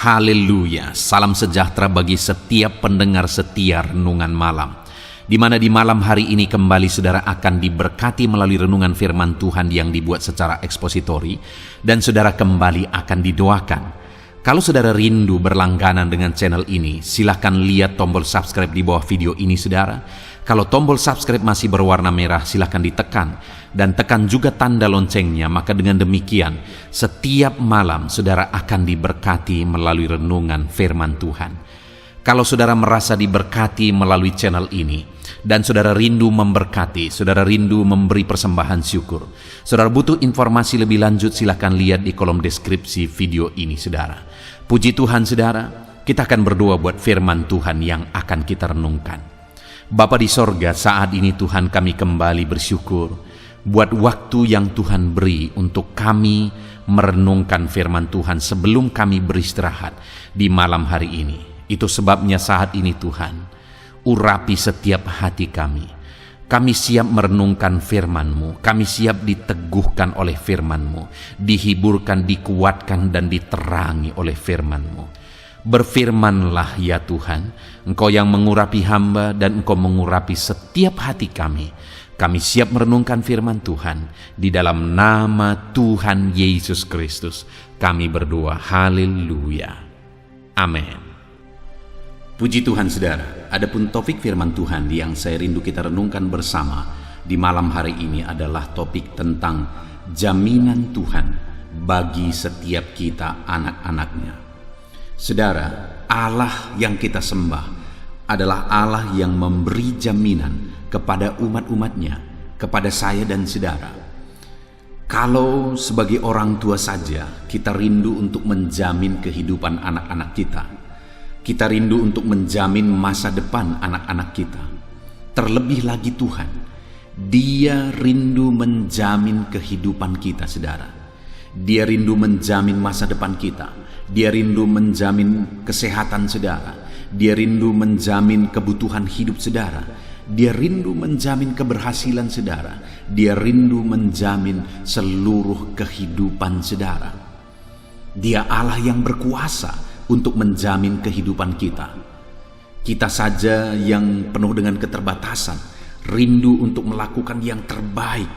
Haleluya, salam sejahtera bagi setiap pendengar setia Renungan Malam. Di mana di malam hari ini kembali saudara akan diberkati melalui renungan firman Tuhan yang dibuat secara ekspositori, dan saudara kembali akan didoakan. Kalau saudara rindu berlangganan dengan channel ini, silahkan lihat tombol subscribe di bawah video ini saudara. Kalau tombol subscribe masih berwarna merah, silahkan ditekan. Dan tekan juga tanda loncengnya, maka dengan demikian setiap malam saudara akan diberkati melalui renungan firman Tuhan. Kalau saudara merasa diberkati melalui channel ini, dan saudara rindu memberkati, saudara rindu memberi persembahan syukur, saudara butuh informasi lebih lanjut, silahkan lihat di kolom deskripsi video ini saudara. Puji Tuhan saudara, kita akan berdoa buat firman Tuhan yang akan kita renungkan. Bapa di sorga, saat ini Tuhan kami kembali bersyukur buat waktu yang Tuhan beri untuk kami merenungkan firman Tuhan sebelum kami beristirahat di malam hari ini. Itu sebabnya saat ini Tuhan, urapi setiap hati kami. Kami siap merenungkan firman-Mu, kami siap diteguhkan oleh firman-Mu, dihiburkan, dikuatkan, dan diterangi oleh firman-Mu. Berfirmanlah ya Tuhan, Engkau yang mengurapi hamba dan Engkau mengurapi setiap hati kami. Kami siap merenungkan firman Tuhan. Di dalam nama Tuhan Yesus Kristus kami berdoa, haleluya, amin. Puji Tuhan saudara, adapun topik firman Tuhan yang saya rindu kita renungkan bersama di malam hari ini adalah topik tentang jaminan Tuhan bagi setiap kita anak-anaknya. Saudara, Allah yang kita sembah adalah Allah yang memberi jaminan kepada umat-umatnya, kepada saya dan saudara. Kalau sebagai orang tua saja kita rindu untuk menjamin kehidupan anak-anak kita, kita rindu untuk menjamin masa depan anak-anak kita. Terlebih lagi Tuhan, Dia rindu menjamin kehidupan kita saudara. Dia rindu menjamin masa depan kita. Dia rindu menjamin kesehatan saudara. Dia rindu menjamin kebutuhan hidup saudara. Dia rindu menjamin keberhasilan saudara. Dia rindu menjamin seluruh kehidupan saudara. Dia Allah yang berkuasa untuk menjamin kehidupan kita. Kita saja yang penuh dengan keterbatasan, rindu untuk melakukan yang terbaik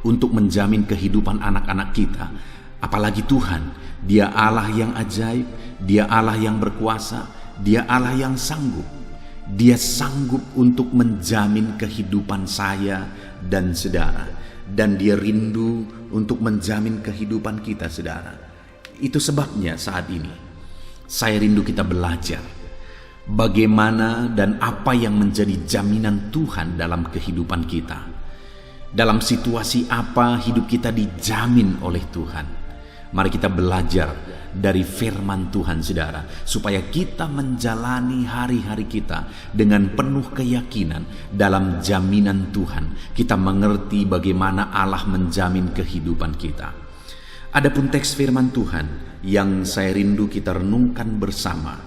untuk menjamin kehidupan anak-anak kita. Apalagi Tuhan, Dia Allah yang ajaib, Dia Allah yang berkuasa, Dia Allah yang sanggup. Dia sanggup untuk menjamin kehidupan saya dan saudara. Dan Dia rindu untuk menjamin kehidupan kita saudara. Itu sebabnya saat ini saya rindu kita belajar bagaimana dan apa yang menjadi jaminan Tuhan dalam kehidupan kita. Dalam situasi apa hidup kita dijamin oleh Tuhan. Mari kita belajar dari firman Tuhan saudara, supaya kita menjalani hari-hari kita dengan penuh keyakinan dalam jaminan Tuhan. Kita mengerti bagaimana Allah menjamin kehidupan kita. Adapun teks firman Tuhan yang saya rindu kita renungkan bersama,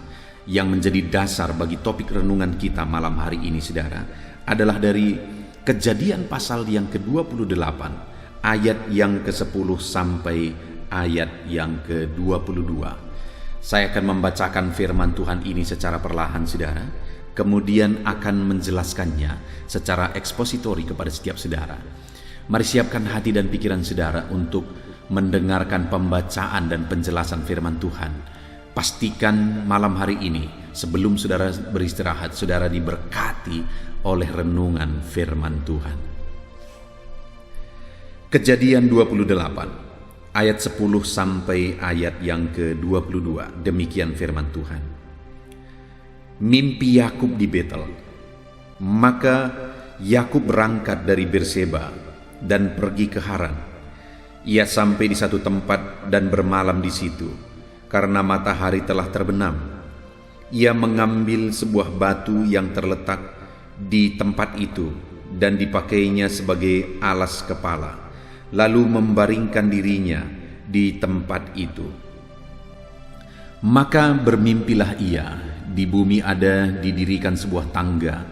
yang menjadi dasar bagi topik renungan kita malam hari ini saudara, adalah dari Kejadian pasal yang ke-28 ayat yang ke-10 sampai ayat yang ke-22. Saya akan membacakan firman Tuhan ini secara perlahan saudara, kemudian akan menjelaskannya secara ekspositori kepada setiap saudara. Mari siapkan hati dan pikiran saudara untuk mendengarkan pembacaan dan penjelasan firman Tuhan. Pastikan malam hari ini sebelum saudara beristirahat, saudara diberkati oleh renungan firman Tuhan. Kejadian 28 ayat 10 sampai ayat yang ke-22. Demikian firman Tuhan. Mimpi Yakub di Betel. Maka Yakub berangkat dari Berseba dan pergi ke Haran. Ia sampai di satu tempat dan bermalam di situ, karena matahari telah terbenam. Ia mengambil sebuah batu yang terletak di tempat itu dan dipakainya sebagai alas kepala, lalu membaringkan dirinya di tempat itu. Maka bermimpilah ia, di bumi ada didirikan sebuah tangga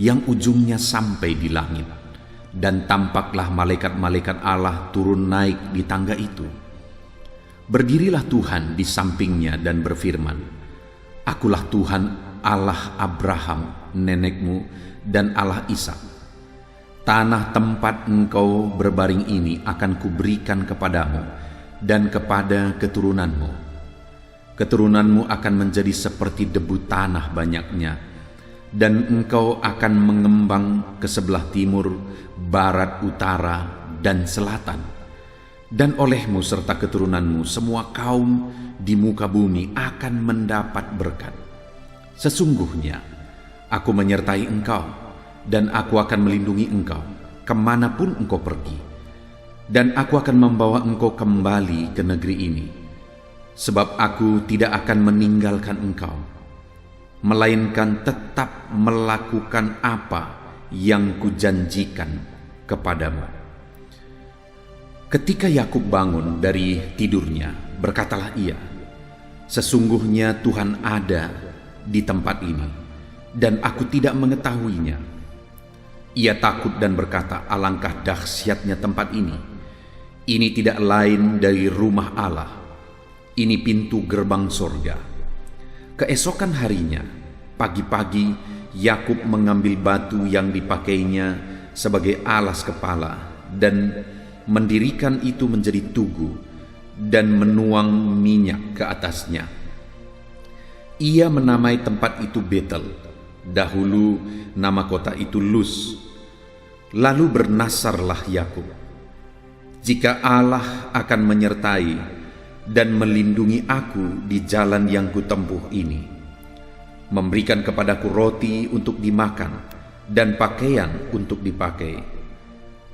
yang ujungnya sampai di langit, dan tampaklah malaikat-malaikat Allah turun naik di tangga itu. Berdirilah Tuhan di sampingnya dan berfirman, "Akulah Tuhan Allah Abraham, nenekmu, dan Allah Ishak. Tanah tempat engkau berbaring ini akan kuberikan kepadamu dan kepada keturunanmu. Keturunanmu akan menjadi seperti debu tanah banyaknya, dan engkau akan mengembang ke sebelah timur, barat, utara, dan selatan. Dan olehmu serta keturunanmu semua kaum di muka bumi akan mendapat berkat. Sesungguhnya aku menyertai engkau, dan aku akan melindungi engkau kemanapun engkau pergi. Dan aku akan membawa engkau kembali ke negeri ini, sebab aku tidak akan meninggalkan engkau, melainkan tetap melakukan apa yang kujanjikan kepadamu." Ketika Yakub bangun dari tidurnya, berkatalah ia, "Sesungguhnya Tuhan ada di tempat ini, dan aku tidak mengetahuinya." Ia takut dan berkata, "Alangkah dahsyatnya tempat ini. Ini tidak lain dari rumah Allah. Ini pintu gerbang sorga." Keesokan harinya, pagi-pagi, Yakub mengambil batu yang dipakainya sebagai alas kepala dan mendirikan itu menjadi tugu dan menuang minyak ke atasnya. Ia menamai tempat itu Betel. Dahulu nama kota itu Luz. Lalu bernasarlah Yakub, "Jika Allah akan menyertai dan melindungi aku di jalan yang kutempuh ini, memberikan kepadaku roti untuk dimakan dan pakaian untuk dipakai,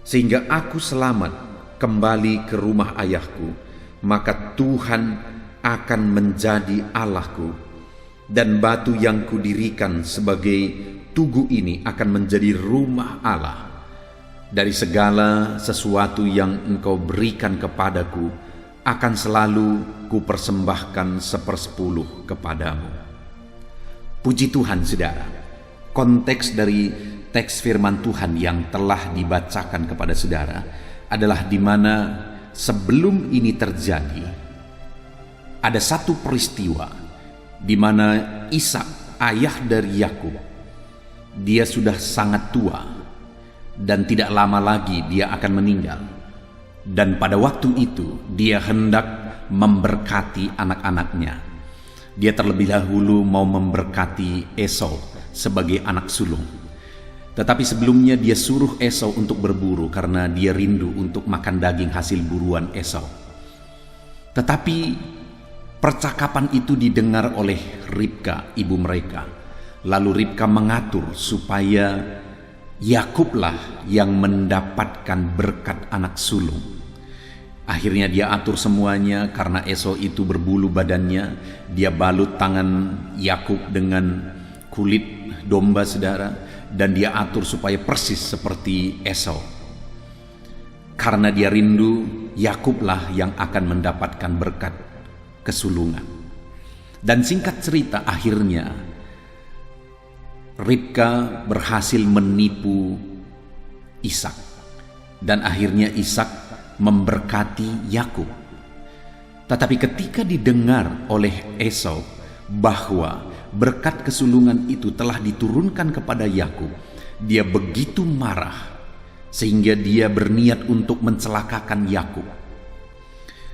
sehingga aku selamat kembali ke rumah ayahku, maka Tuhan akan menjadi Allahku, dan batu yang kudirikan sebagai tugu ini akan menjadi rumah Allah. Dari segala sesuatu yang engkau berikan kepadaku akan selalu kupersembahkan 1/10 kepadamu." Puji Tuhan, saudara. Konteks dari teks firman Tuhan yang telah dibacakan kepada saudara adalah di mana sebelum ini terjadi, ada satu peristiwa di mana Ishak, ayah dari Yakub, dia sudah sangat tua dan tidak lama lagi dia akan meninggal. Dan pada waktu itu dia hendak memberkati anak-anaknya. Dia terlebih dahulu mau memberkati Esau sebagai anak sulung. Tetapi sebelumnya dia suruh Esau untuk berburu karena dia rindu untuk makan daging hasil buruan Esau. Tetapi percakapan itu didengar oleh Ribka, ibu mereka. Lalu Ribka mengatur supaya Yakublah yang mendapatkan berkat anak sulung. Akhirnya dia atur semuanya karena Esau itu berbulu badannya. Dia balut tangan Yakub dengan kulit domba, saudara, dan dia atur supaya persis seperti Esau. Karena dia rindu, Yakublah yang akan mendapatkan berkat kesulungan. Dan singkat cerita, akhirnya Ribka berhasil menipu Ishak, dan akhirnya Ishak memberkati Yakub. Tetapi ketika didengar oleh Esau bahwa berkat kesulungan itu telah diturunkan kepada Yakub, dia begitu marah sehingga dia berniat untuk mencelakakan Yakub.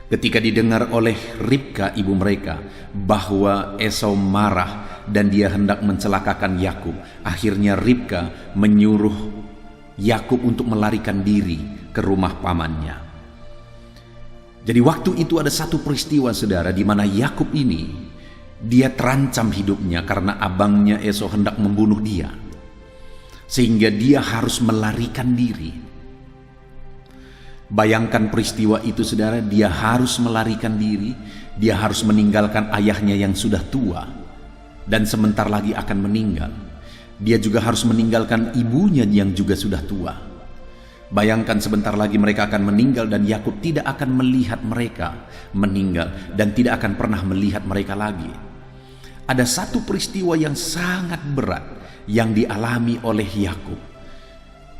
Ketika didengar oleh Ribka, ibu mereka, bahwa Esau marah dan dia hendak mencelakakan Yakub, akhirnya Ribka menyuruh Yakub untuk melarikan diri ke rumah pamannya. Jadi waktu itu ada satu peristiwa, saudara, di mana Yakub ini dia terancam hidupnya karena abangnya Esau hendak membunuh dia, sehingga dia harus melarikan diri. Bayangkan peristiwa itu, saudara. Dia harus melarikan diri, dia harus meninggalkan ayahnya yang sudah tua dan sebentar lagi akan meninggal. Dia juga harus meninggalkan ibunya yang juga sudah tua. Bayangkan sebentar lagi mereka akan meninggal dan Yakub tidak akan melihat mereka meninggal dan tidak akan pernah melihat mereka lagi. Ada satu peristiwa yang sangat berat yang dialami oleh Yakub.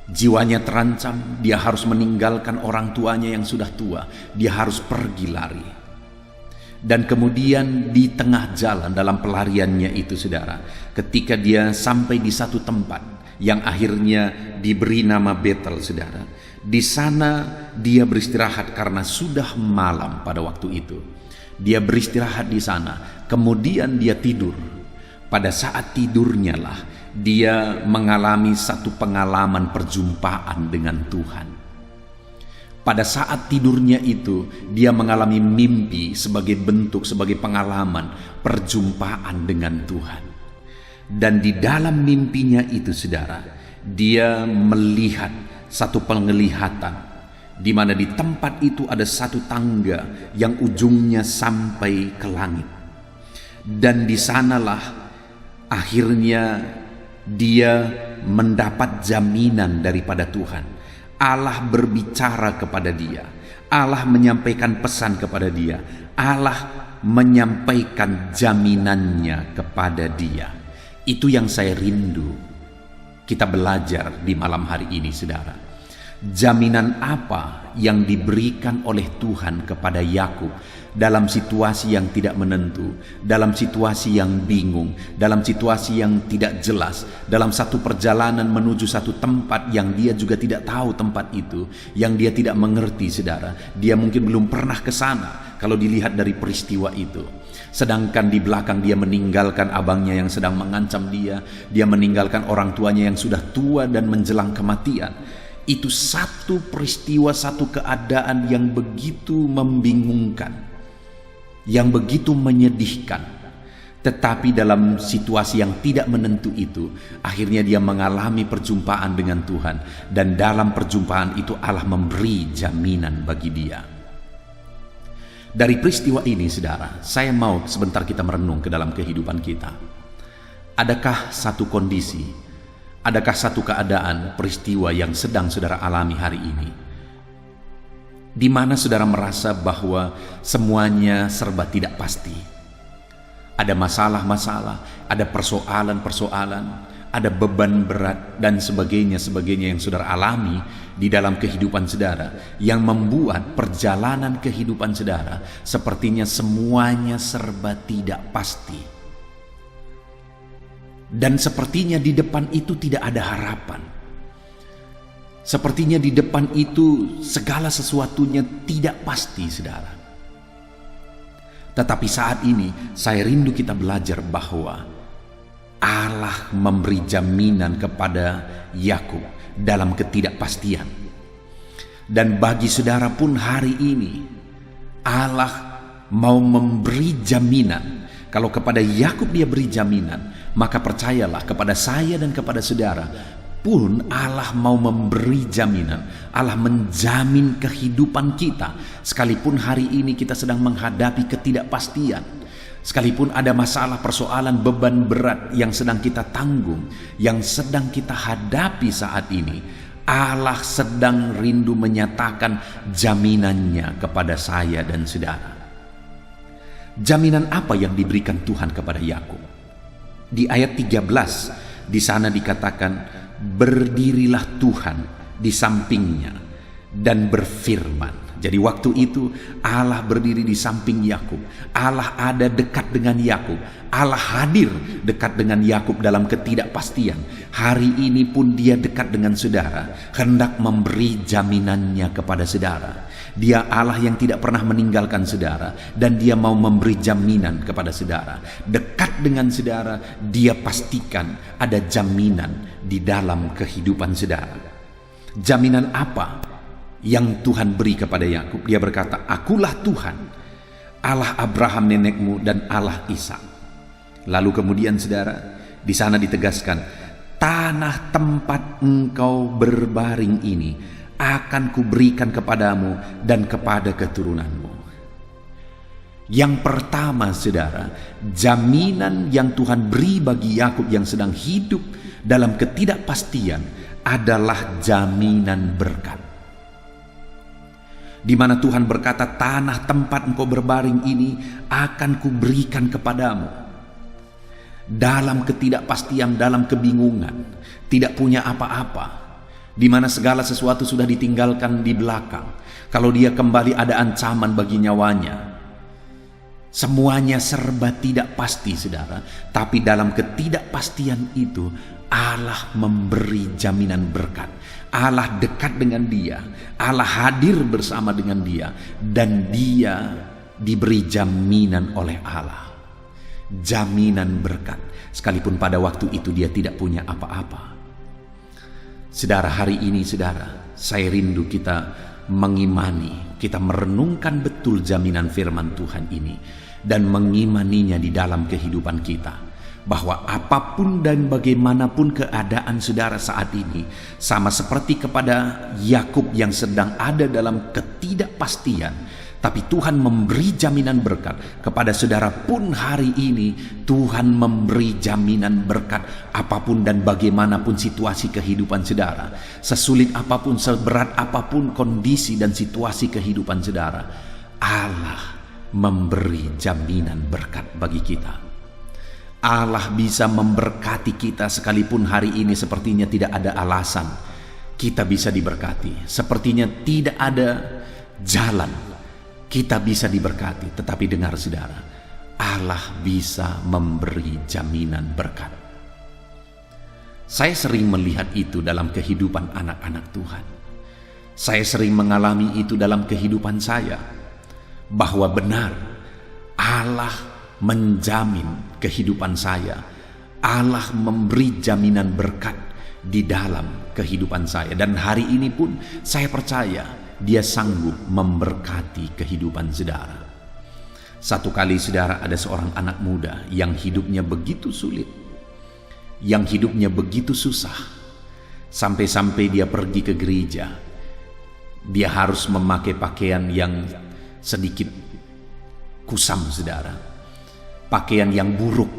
Jiwanya terancam, dia harus meninggalkan orang tuanya yang sudah tua, dia harus pergi lari. Dan kemudian di tengah jalan dalam pelariannya itu saudara, ketika dia sampai di satu tempat yang akhirnya diberi nama Betel saudara, di sana dia beristirahat karena sudah malam pada waktu itu. Dia beristirahat di sana, kemudian dia tidur. Pada saat tidurnya lah dia mengalami satu pengalaman perjumpaan dengan Tuhan. Pada saat tidurnya itu, dia mengalami mimpi sebagai bentuk, sebagai pengalaman perjumpaan dengan Tuhan. Dan di dalam mimpinya itu saudara, dia melihat satu penglihatan, di mana di tempat itu ada satu tangga yang ujungnya sampai ke langit. Dan di sanalah akhirnya dia mendapat jaminan daripada Tuhan. Allah berbicara kepada dia, Allah menyampaikan pesan kepada dia, Allah menyampaikan jaminannya kepada dia. Itu yang saya rindu kita belajar di malam hari ini saudara. Jaminan apa yang diberikan oleh Tuhan kepada Yakub dalam situasi yang tidak menentu, dalam situasi yang bingung, dalam situasi yang tidak jelas, dalam satu perjalanan menuju satu tempat yang dia juga tidak tahu tempat itu, yang dia tidak mengerti saudara. Dia mungkin belum pernah ke sana kalau dilihat dari peristiwa itu. Sedangkan di belakang dia meninggalkan abangnya yang sedang mengancam dia meninggalkan orang tuanya yang sudah tua dan menjelang kematian. Itu satu peristiwa, satu keadaan yang begitu membingungkan, yang begitu menyedihkan. Tetapi dalam situasi yang tidak menentu itu, akhirnya dia mengalami perjumpaan dengan Tuhan. Dan dalam perjumpaan itu Allah memberi jaminan bagi dia. Dari peristiwa ini saudara, saya mau sebentar kita merenung ke dalam kehidupan kita. Adakah satu kondisi, adakah satu keadaan, peristiwa yang sedang saudara alami hari ini, di mana saudara merasa bahwa semuanya serba tidak pasti? Ada masalah-masalah, ada persoalan-persoalan, ada beban berat dan sebagainya yang saudara alami di dalam kehidupan saudara, yang membuat perjalanan kehidupan saudara sepertinya semuanya serba tidak pasti. Dan sepertinya di depan itu tidak ada harapan. Sepertinya di depan itu segala sesuatunya tidak pasti saudara. Tetapi saat ini saya rindu kita belajar bahwa Allah memberi jaminan kepada Yakub dalam ketidakpastian. Dan bagi saudara pun hari ini Allah mau memberi jaminan. Kalau kepada Yakub dia beri jaminan, maka percayalah kepada saya dan kepada saudara pun Allah mau memberi jaminan. Allah menjamin kehidupan kita. Sekalipun hari ini kita sedang menghadapi ketidakpastian, sekalipun ada masalah, persoalan, beban berat yang sedang kita tanggung, yang sedang kita hadapi saat ini, Allah sedang rindu menyatakan jaminannya kepada saya dan saudara. Jaminan apa yang diberikan Tuhan kepada Yakub? Di ayat 13 di sana dikatakan, berdirilah Tuhan di sampingnya dan berfirman. Jadi waktu itu Allah berdiri di samping Yakub. Allah ada dekat dengan Yakub. Allah hadir dekat dengan Yakub dalam ketidakpastian. Hari ini pun dia dekat dengan saudara, hendak memberi jaminannya kepada saudara. Dia Allah yang tidak pernah meninggalkan saudara, dan dia mau memberi jaminan kepada saudara. Dekat dengan saudara, dia pastikan ada jaminan di dalam kehidupan saudara. Jaminan apa yang Tuhan beri kepada Yakub? Dia berkata, akulah Tuhan, Allah Abraham nenekmu dan Allah Ishak. Lalu kemudian saudara, di sana ditegaskan, tanah tempat engkau berbaring ini akan kuberikan kepadamu dan kepada keturunanmu. Yang pertama saudara, jaminan yang Tuhan beri bagi Yakub yang sedang hidup dalam ketidakpastian adalah jaminan berkat. Di mana Tuhan berkata, tanah tempat engkau berbaring ini akan kuberikan kepadamu. Dalam ketidakpastian, dalam kebingungan, tidak punya apa-apa, di mana segala sesuatu sudah ditinggalkan di belakang. Kalau dia kembali ada ancaman bagi nyawanya. Semuanya serba tidak pasti, saudara. Tapi dalam ketidakpastian itu, Allah memberi jaminan berkat. Allah dekat dengan dia. Allah hadir bersama dengan dia. Dan dia diberi jaminan oleh Allah. Jaminan berkat. Sekalipun pada waktu itu dia tidak punya apa-apa. Saudara, hari ini saudara, saya rindu kita mengimani, kita merenungkan betul jaminan firman Tuhan ini dan mengimaninya di dalam kehidupan kita, bahwa apapun dan bagaimanapun keadaan saudara saat ini, sama seperti kepada Yakub yang sedang ada dalam ketidakpastian, tapi Tuhan memberi jaminan berkat kepada saudara pun hari ini. Tuhan memberi jaminan berkat apapun dan bagaimanapun situasi kehidupan saudara, sesulit apapun, seberat apapun kondisi dan situasi kehidupan saudara, Allah memberi jaminan berkat bagi kita. Allah bisa memberkati kita sekalipun hari ini sepertinya tidak ada alasan kita bisa diberkati, sepertinya tidak ada jalan kita bisa diberkati. Tetapi dengar saudara, Allah bisa memberi jaminan berkat. Saya sering melihat itu dalam kehidupan anak-anak Tuhan. Saya sering mengalami itu dalam kehidupan saya, bahwa benar Allah menjamin kehidupan saya. Allah memberi jaminan berkat di dalam kehidupan saya. Dan hari ini pun saya percaya Dia sanggup memberkati kehidupan saudara. Satu kali saudara, ada seorang anak muda yang hidupnya begitu sulit, yang hidupnya begitu susah, sampai-sampai dia pergi ke gereja. Dia harus memakai pakaian yang sedikit kusam saudara, pakaian yang buruk,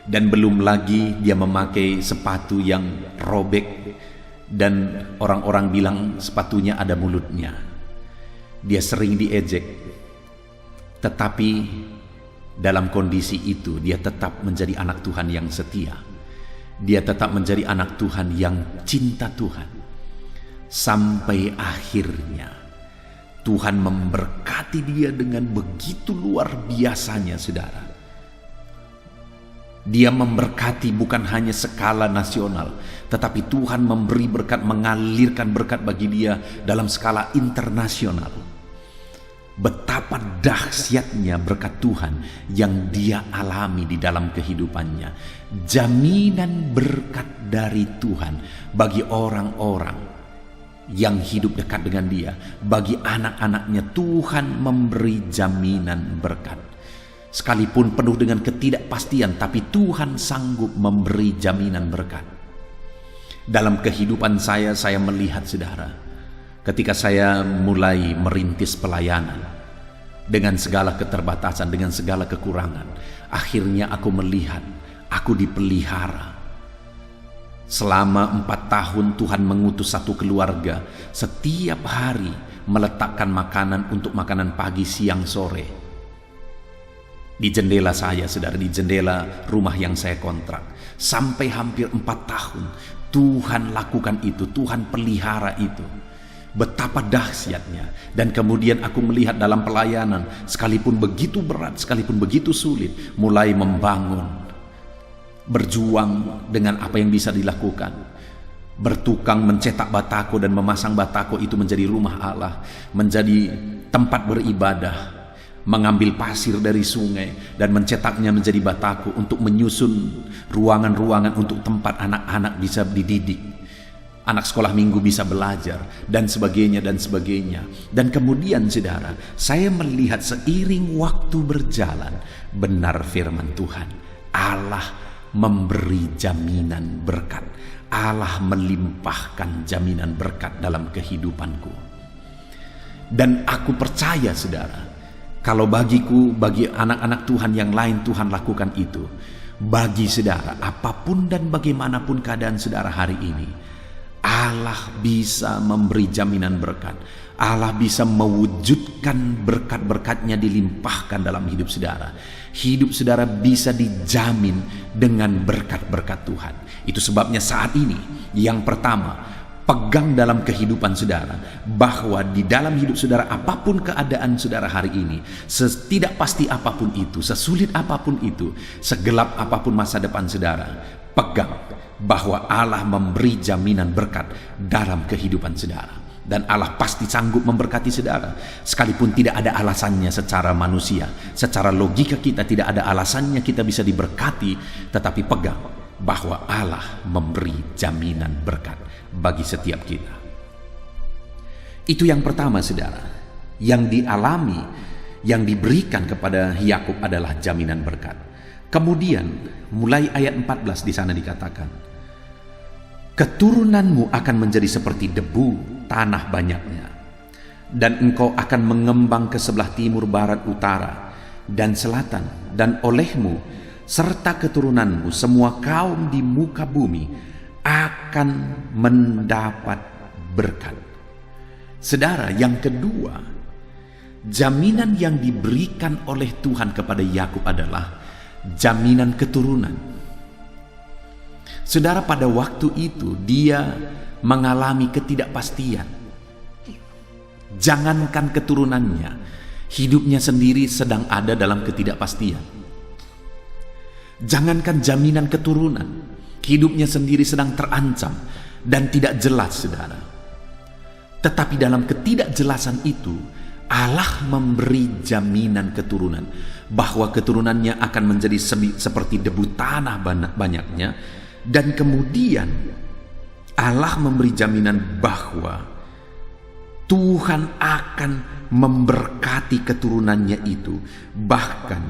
dan belum lagi dia memakai sepatu yang robek, dan orang-orang bilang sepatunya ada mulutnya. Dia sering diejek, tetapi dalam kondisi itu dia tetap menjadi anak Tuhan yang setia. Dia tetap menjadi anak Tuhan yang cinta Tuhan. Sampai akhirnya Tuhan memberkati dia dengan begitu luar biasanya saudara. Dia memberkati bukan hanya skala nasional, tetapi Tuhan memberi berkat, mengalirkan berkat bagi dia dalam skala internasional. Betapa dahsyatnya berkat Tuhan yang dia alami di dalam kehidupannya. Jaminan berkat dari Tuhan bagi orang-orang yang hidup dekat dengan dia. Bagi anak-anaknya Tuhan memberi jaminan berkat. Sekalipun penuh dengan ketidakpastian, tapi Tuhan sanggup memberi jaminan berkat. Dalam kehidupan saya melihat saudara, ketika saya mulai merintis pelayanan, dengan segala keterbatasan, dengan segala kekurangan, akhirnya aku melihat, aku dipelihara. Selama 4 tahun Tuhan mengutus satu keluarga, setiap hari meletakkan makanan untuk makanan pagi, siang, sore, di jendela saya, saudara, di jendela rumah yang saya kontrak. Sampai hampir 4 tahun Tuhan lakukan itu, Tuhan pelihara itu. Betapa dahsyatnya. Dan kemudian aku melihat dalam pelayanan, sekalipun begitu berat, sekalipun begitu sulit, mulai membangun, berjuang dengan apa yang bisa dilakukan. Bertukang mencetak batako dan memasang batako itu menjadi rumah Allah, menjadi tempat beribadah. Mengambil pasir dari sungai dan mencetaknya menjadi batako untuk menyusun ruangan-ruangan untuk tempat anak-anak bisa dididik, anak sekolah minggu bisa belajar, dan sebagainya dan sebagainya. Dan kemudian saudara, saya melihat seiring waktu berjalan, benar firman Tuhan, Allah memberi jaminan berkat. Allah melimpahkan jaminan berkat dalam kehidupanku. Dan aku percaya saudara, kalau bagiku, bagi anak-anak Tuhan yang lain, Tuhan lakukan itu. Bagi saudara, apapun dan bagaimanapun keadaan saudara hari ini, Allah bisa memberi jaminan berkat. Allah bisa mewujudkan berkat-berkatnya dilimpahkan dalam hidup saudara. Hidup saudara bisa dijamin dengan berkat-berkat Tuhan. Itu sebabnya saat ini, yang pertama, pegang dalam kehidupan saudara, bahwa di dalam hidup saudara, apapun keadaan saudara hari ini, setidak pasti apapun itu, sesulit apapun itu, segelap apapun masa depan saudara, pegang bahwa Allah memberi jaminan berkat dalam kehidupan saudara. Dan Allah pasti sanggup memberkati saudara, sekalipun tidak ada alasannya secara manusia, secara logika kita tidak ada alasannya kita bisa diberkati, tetapi pegang bahwa Allah memberi jaminan berkat bagi setiap kita. Itu yang pertama saudara, yang dialami, yang diberikan kepada Yakub adalah jaminan berkat. Kemudian mulai ayat 14 di sana dikatakan, keturunanmu akan menjadi seperti debu tanah banyaknya, dan engkau akan mengembang ke sebelah timur, barat, utara, dan selatan, dan olehmu serta keturunanmu semua kaum di muka bumi akan mendapat berkat. Saudara, yang kedua, jaminan yang diberikan oleh Tuhan kepada Yakub adalah jaminan keturunan. Saudara, pada waktu itu dia mengalami ketidakpastian. Jangankan keturunannya, hidupnya sendiri sedang ada dalam ketidakpastian. Jangankan jaminan keturunan, hidupnya sendiri sedang terancam dan tidak jelas, saudara. Tetapi dalam ketidakjelasan itu, Allah memberi jaminan keturunan, bahwa keturunannya akan menjadi seperti debu tanah banyaknya. Dan kemudian Allah memberi jaminan bahwa Tuhan akan memberkati keturunannya itu. Bahkan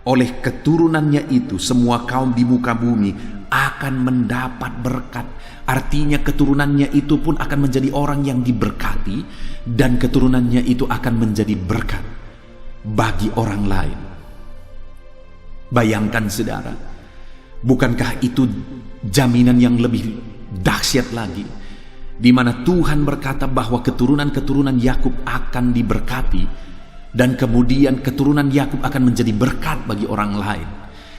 oleh keturunannya itu semua kaum di muka bumi akan mendapat berkat. Artinya keturunannya itu pun akan menjadi orang yang diberkati, dan keturunannya itu akan menjadi berkat bagi orang lain. Bayangkan saudara, bukankah itu jaminan yang lebih dahsyat lagi, di mana Tuhan berkata bahwa keturunan-keturunan Yakub akan diberkati, dan kemudian keturunan Yakub akan menjadi berkat bagi orang lain.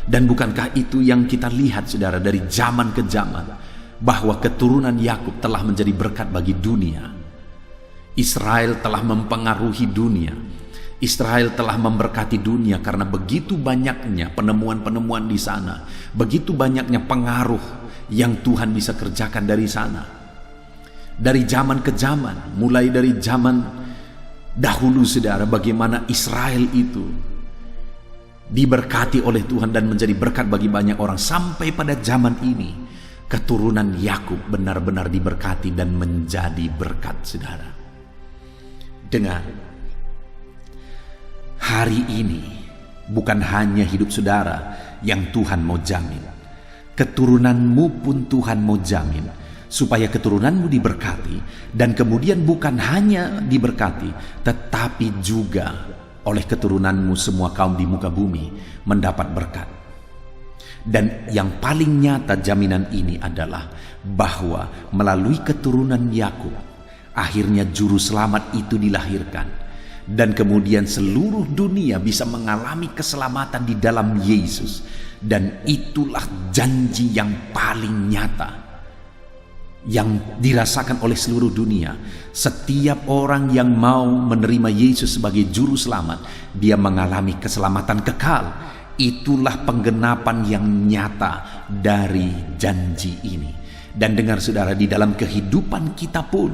Dan bukankah itu yang kita lihat saudara dari zaman ke zaman, bahwa keturunan Yakub telah menjadi berkat bagi dunia. Israel telah mempengaruhi dunia. Israel telah memberkati dunia karena begitu banyaknya penemuan-penemuan di sana, begitu banyaknya pengaruh yang Tuhan bisa kerjakan dari sana. Dari zaman ke zaman, mulai dari zaman dahulu saudara, bagaimana Israel itu diberkati oleh Tuhan dan menjadi berkat bagi banyak orang, sampai pada zaman ini keturunan Yakub benar-benar diberkati dan menjadi berkat saudara. Dengar, hari ini bukan hanya hidup saudara yang Tuhan mau jamin, keturunanmu pun Tuhan mau jamin, supaya keturunanmu diberkati, dan kemudian bukan hanya diberkati, tetapi juga oleh keturunanmu semua kaum di muka bumi mendapat berkat. Dan yang paling nyata jaminan ini adalah bahwa melalui keturunan Yakub akhirnya juru selamat itu dilahirkan, dan kemudian seluruh dunia bisa mengalami keselamatan di dalam Yesus. Dan itulah janji yang paling nyata yang dirasakan oleh seluruh dunia. Setiap orang yang mau menerima Yesus sebagai juru selamat, dia mengalami keselamatan kekal. Itulah penggenapan yang nyata dari janji ini. Dan dengar saudara, di dalam kehidupan kita pun,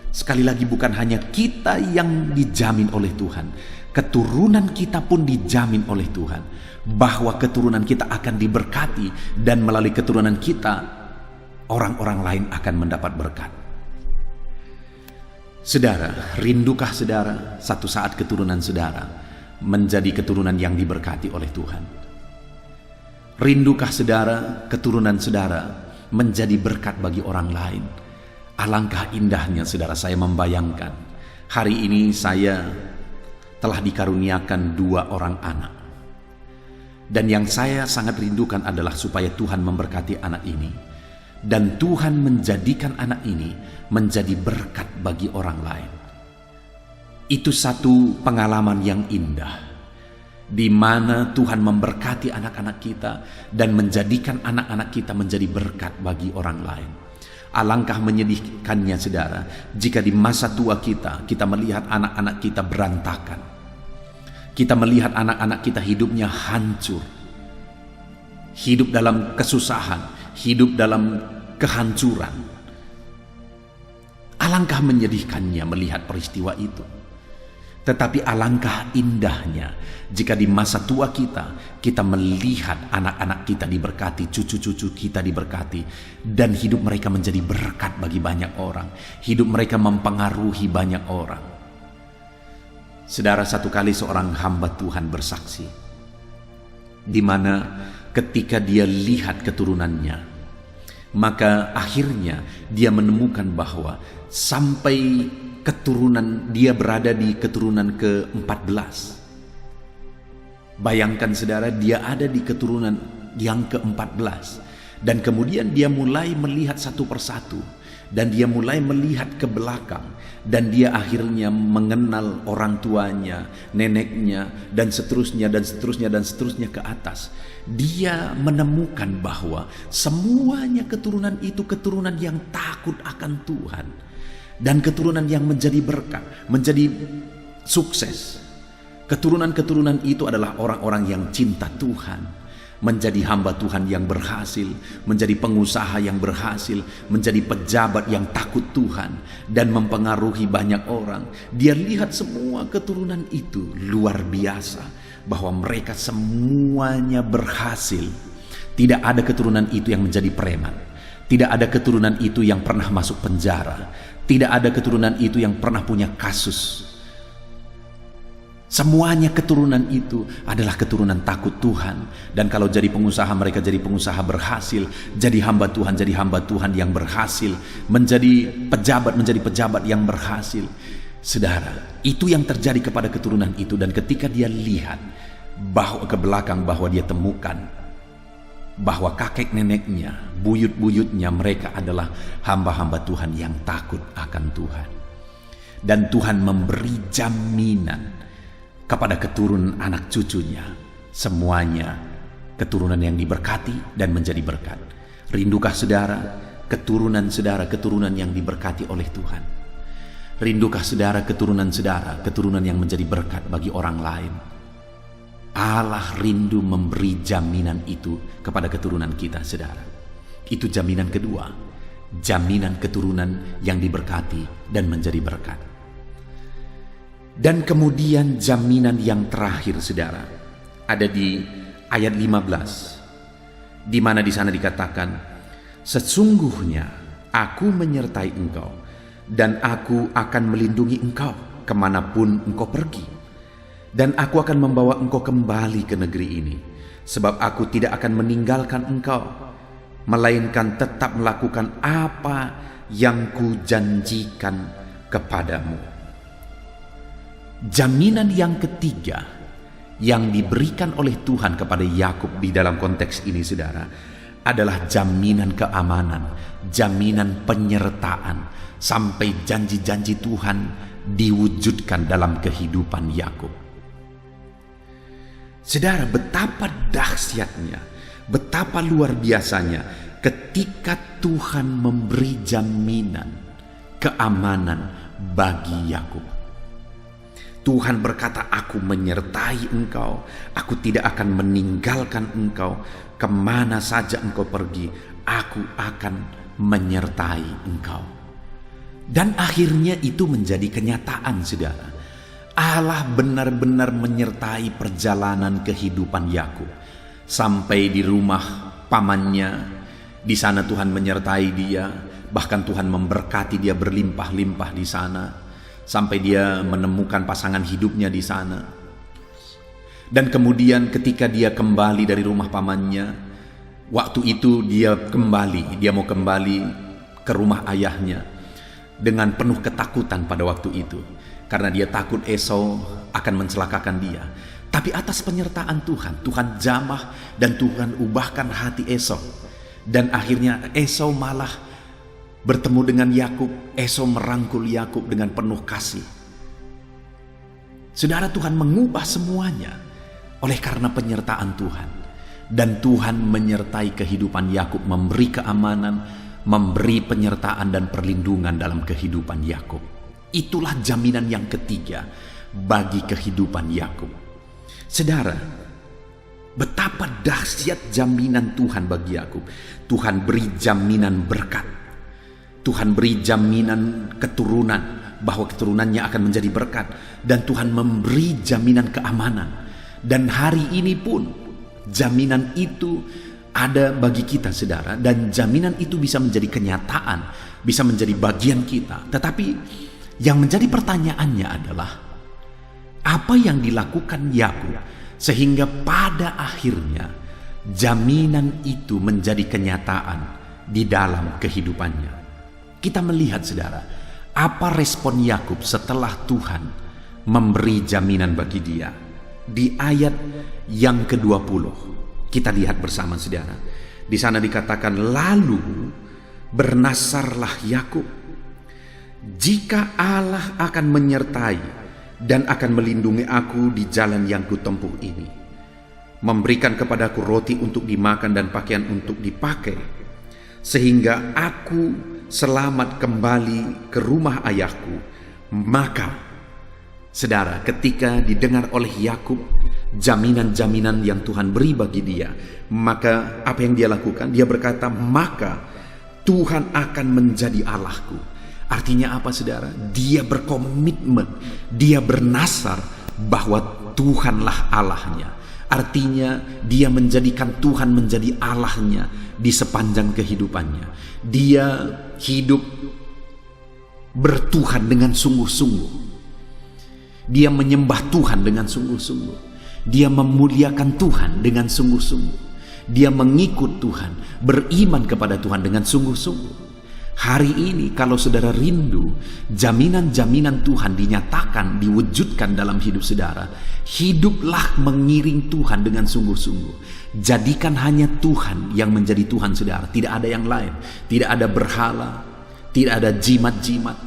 sekali lagi bukan hanya kita yang dijamin oleh Tuhan, keturunan kita pun dijamin oleh Tuhan, bahwa keturunan kita akan diberkati, dan melalui keturunan kita orang-orang lain akan mendapat berkat. Saudara, rindukah saudara satu saat keturunan saudara menjadi keturunan yang diberkati oleh Tuhan? Rindukah saudara keturunan saudara menjadi berkat bagi orang lain? Alangkah indahnya saudara, saya membayangkan hari ini saya telah dikaruniakan 2 orang anak, dan yang saya sangat rindukan adalah supaya Tuhan memberkati anak ini, dan Tuhan menjadikan anak ini menjadi berkat bagi orang lain. Itu satu pengalaman yang indah, di mana Tuhan memberkati anak-anak kita dan menjadikan anak-anak kita menjadi berkat bagi orang lain. Alangkah menyedihkannya saudara, jika di masa tua kita melihat anak-anak kita berantakan. Kita melihat anak-anak kita hidupnya hancur. Hidup dalam kesusahan, hidup dalam kehancuran. Alangkah menyedihkannya melihat peristiwa itu. Tetapi alangkah indahnya jika di masa tua kita melihat anak-anak kita diberkati, cucu-cucu kita diberkati, dan hidup mereka menjadi berkat bagi banyak orang. Hidup mereka mempengaruhi banyak orang. Saudara, satu kali seorang hamba Tuhan bersaksi, di mana ketika dia lihat keturunannya, maka akhirnya dia menemukan bahwa sampai keturunan dia berada di keturunan ke-14. Bayangkan saudara, dia ada di keturunan yang ke-14, dan kemudian dia mulai melihat satu persatu, dan dia mulai melihat ke belakang, dan dia akhirnya mengenal orang tuanya, neneknya, dan seterusnya dan seterusnya dan seterusnya ke atas. Dia menemukan bahwa semuanya keturunan itu keturunan yang takut akan Tuhan, dan keturunan yang menjadi berkat, menjadi sukses. Keturunan-keturunan itu adalah orang-orang yang cinta Tuhan, menjadi hamba Tuhan yang berhasil, menjadi pengusaha yang berhasil, menjadi pejabat yang takut Tuhan, dan mempengaruhi banyak orang. Dia lihat semua keturunan itu luar biasa, bahwa mereka semuanya berhasil. Tidak ada keturunan itu yang menjadi preman. Tidak ada keturunan itu yang pernah masuk penjara. Tidak ada keturunan itu yang pernah punya kasus. Semuanya keturunan itu adalah keturunan takut Tuhan. Dan kalau jadi pengusaha, mereka jadi pengusaha berhasil. Jadi hamba Tuhan yang berhasil. Menjadi pejabat yang berhasil. Saudara, itu yang terjadi kepada keturunan itu. Dan ketika dia lihat bahwa ke belakang, bahwa dia temukan bahwa kakek neneknya, buyut-buyutnya, mereka adalah hamba-hamba Tuhan yang takut akan Tuhan. Dan Tuhan memberi jaminan kepada keturunan anak cucunya, semuanya keturunan yang diberkati dan menjadi berkat. Rindukah saudara keturunan yang diberkati oleh Tuhan? Rindukah saudara keturunan yang menjadi berkat bagi orang lain? Allah rindu memberi jaminan itu kepada keturunan kita, saudara. Itu jaminan kedua, jaminan keturunan yang diberkati dan menjadi berkat. Dan kemudian jaminan yang terakhir, saudara, ada di ayat 15, di mana di sana dikatakan, sesungguhnya aku menyertai engkau, dan aku akan melindungi engkau kemanapun engkau pergi, dan aku akan membawa engkau kembali ke negeri ini, sebab aku tidak akan meninggalkan engkau, melainkan tetap melakukan apa yang kujanjikan kepadamu. Jaminan yang ketiga yang diberikan oleh Tuhan kepada Yakub di dalam konteks ini, saudara, adalah jaminan keamanan, jaminan penyertaan, sampai janji-janji Tuhan diwujudkan dalam kehidupan Yakub. Saudara, betapa dahsyatnya, betapa luar biasanya ketika Tuhan memberi jaminan keamanan bagi Yakub. Tuhan berkata, aku menyertai engkau, aku tidak akan meninggalkan engkau, kemana saja engkau pergi, aku akan menyertai engkau. Dan akhirnya itu menjadi kenyataan, saudara. Allah benar-benar menyertai perjalanan kehidupan Yakub. Sampai di rumah pamannya, di sana Tuhan menyertai dia, bahkan Tuhan memberkati dia berlimpah-limpah di sana. Sampai dia menemukan pasangan hidupnya di sana. Dan kemudian ketika dia kembali dari rumah pamannya, waktu itu dia mau kembali ke rumah ayahnya dengan penuh ketakutan pada waktu itu. Karena dia takut Esau akan mencelakakan dia. Tapi atas penyertaan Tuhan, Tuhan jamah dan Tuhan ubahkan hati Esau. Dan akhirnya Esau malah bertemu dengan Yakub. Esau merangkul Yakub dengan penuh kasih. Saudara, Tuhan mengubah semuanya oleh karena penyertaan Tuhan. Dan Tuhan menyertai kehidupan Yakub, memberi keamanan, memberi penyertaan dan perlindungan dalam kehidupan Yakub. Itulah jaminan yang ketiga bagi kehidupan Yakub. Saudara, betapa dahsyat jaminan Tuhan bagi Yakub. Tuhan beri jaminan berkat. Tuhan beri jaminan keturunan, bahwa keturunannya akan menjadi berkat. Dan Tuhan memberi jaminan keamanan. Dan hari ini pun jaminan itu ada bagi kita, saudara. Dan jaminan itu bisa menjadi kenyataan, bisa menjadi bagian kita. Tetapi yang menjadi pertanyaannya adalah, apa yang dilakukan Yakub sehingga pada akhirnya jaminan itu menjadi kenyataan di dalam kehidupannya? Kita melihat, saudara, apa respon Yakub setelah Tuhan memberi jaminan bagi dia. Di ayat yang ke-20 kita lihat bersama, saudara. Di sana dikatakan, lalu bernasarlah Yakub, jika Allah akan menyertai dan akan melindungi aku di jalan yang kutempuh ini, memberikan kepadaku roti untuk dimakan dan pakaian untuk dipakai, sehingga aku selamat kembali ke rumah ayahku. Maka, saudara, ketika didengar oleh Yakub jaminan-jaminan yang Tuhan beri bagi dia, maka apa yang dia lakukan? Dia berkata, maka Tuhan akan menjadi Allahku. Artinya apa, saudara? Dia berkomitmen, dia bernasar bahwa Tuhanlah Allahnya. Artinya dia menjadikan Tuhan menjadi Allahnya di sepanjang kehidupannya. Dia hidup bertuhan dengan sungguh-sungguh. Dia menyembah Tuhan dengan sungguh-sungguh. Dia memuliakan Tuhan dengan sungguh-sungguh. Dia mengikut Tuhan, beriman kepada Tuhan dengan sungguh-sungguh. Hari ini kalau saudara rindu jaminan-jaminan Tuhan dinyatakan, diwujudkan dalam hidup saudara, hiduplah mengiring Tuhan dengan sungguh-sungguh. Jadikan hanya Tuhan yang menjadi Tuhan saudara, tidak ada yang lain. Tidak ada berhala, tidak ada jimat-jimat,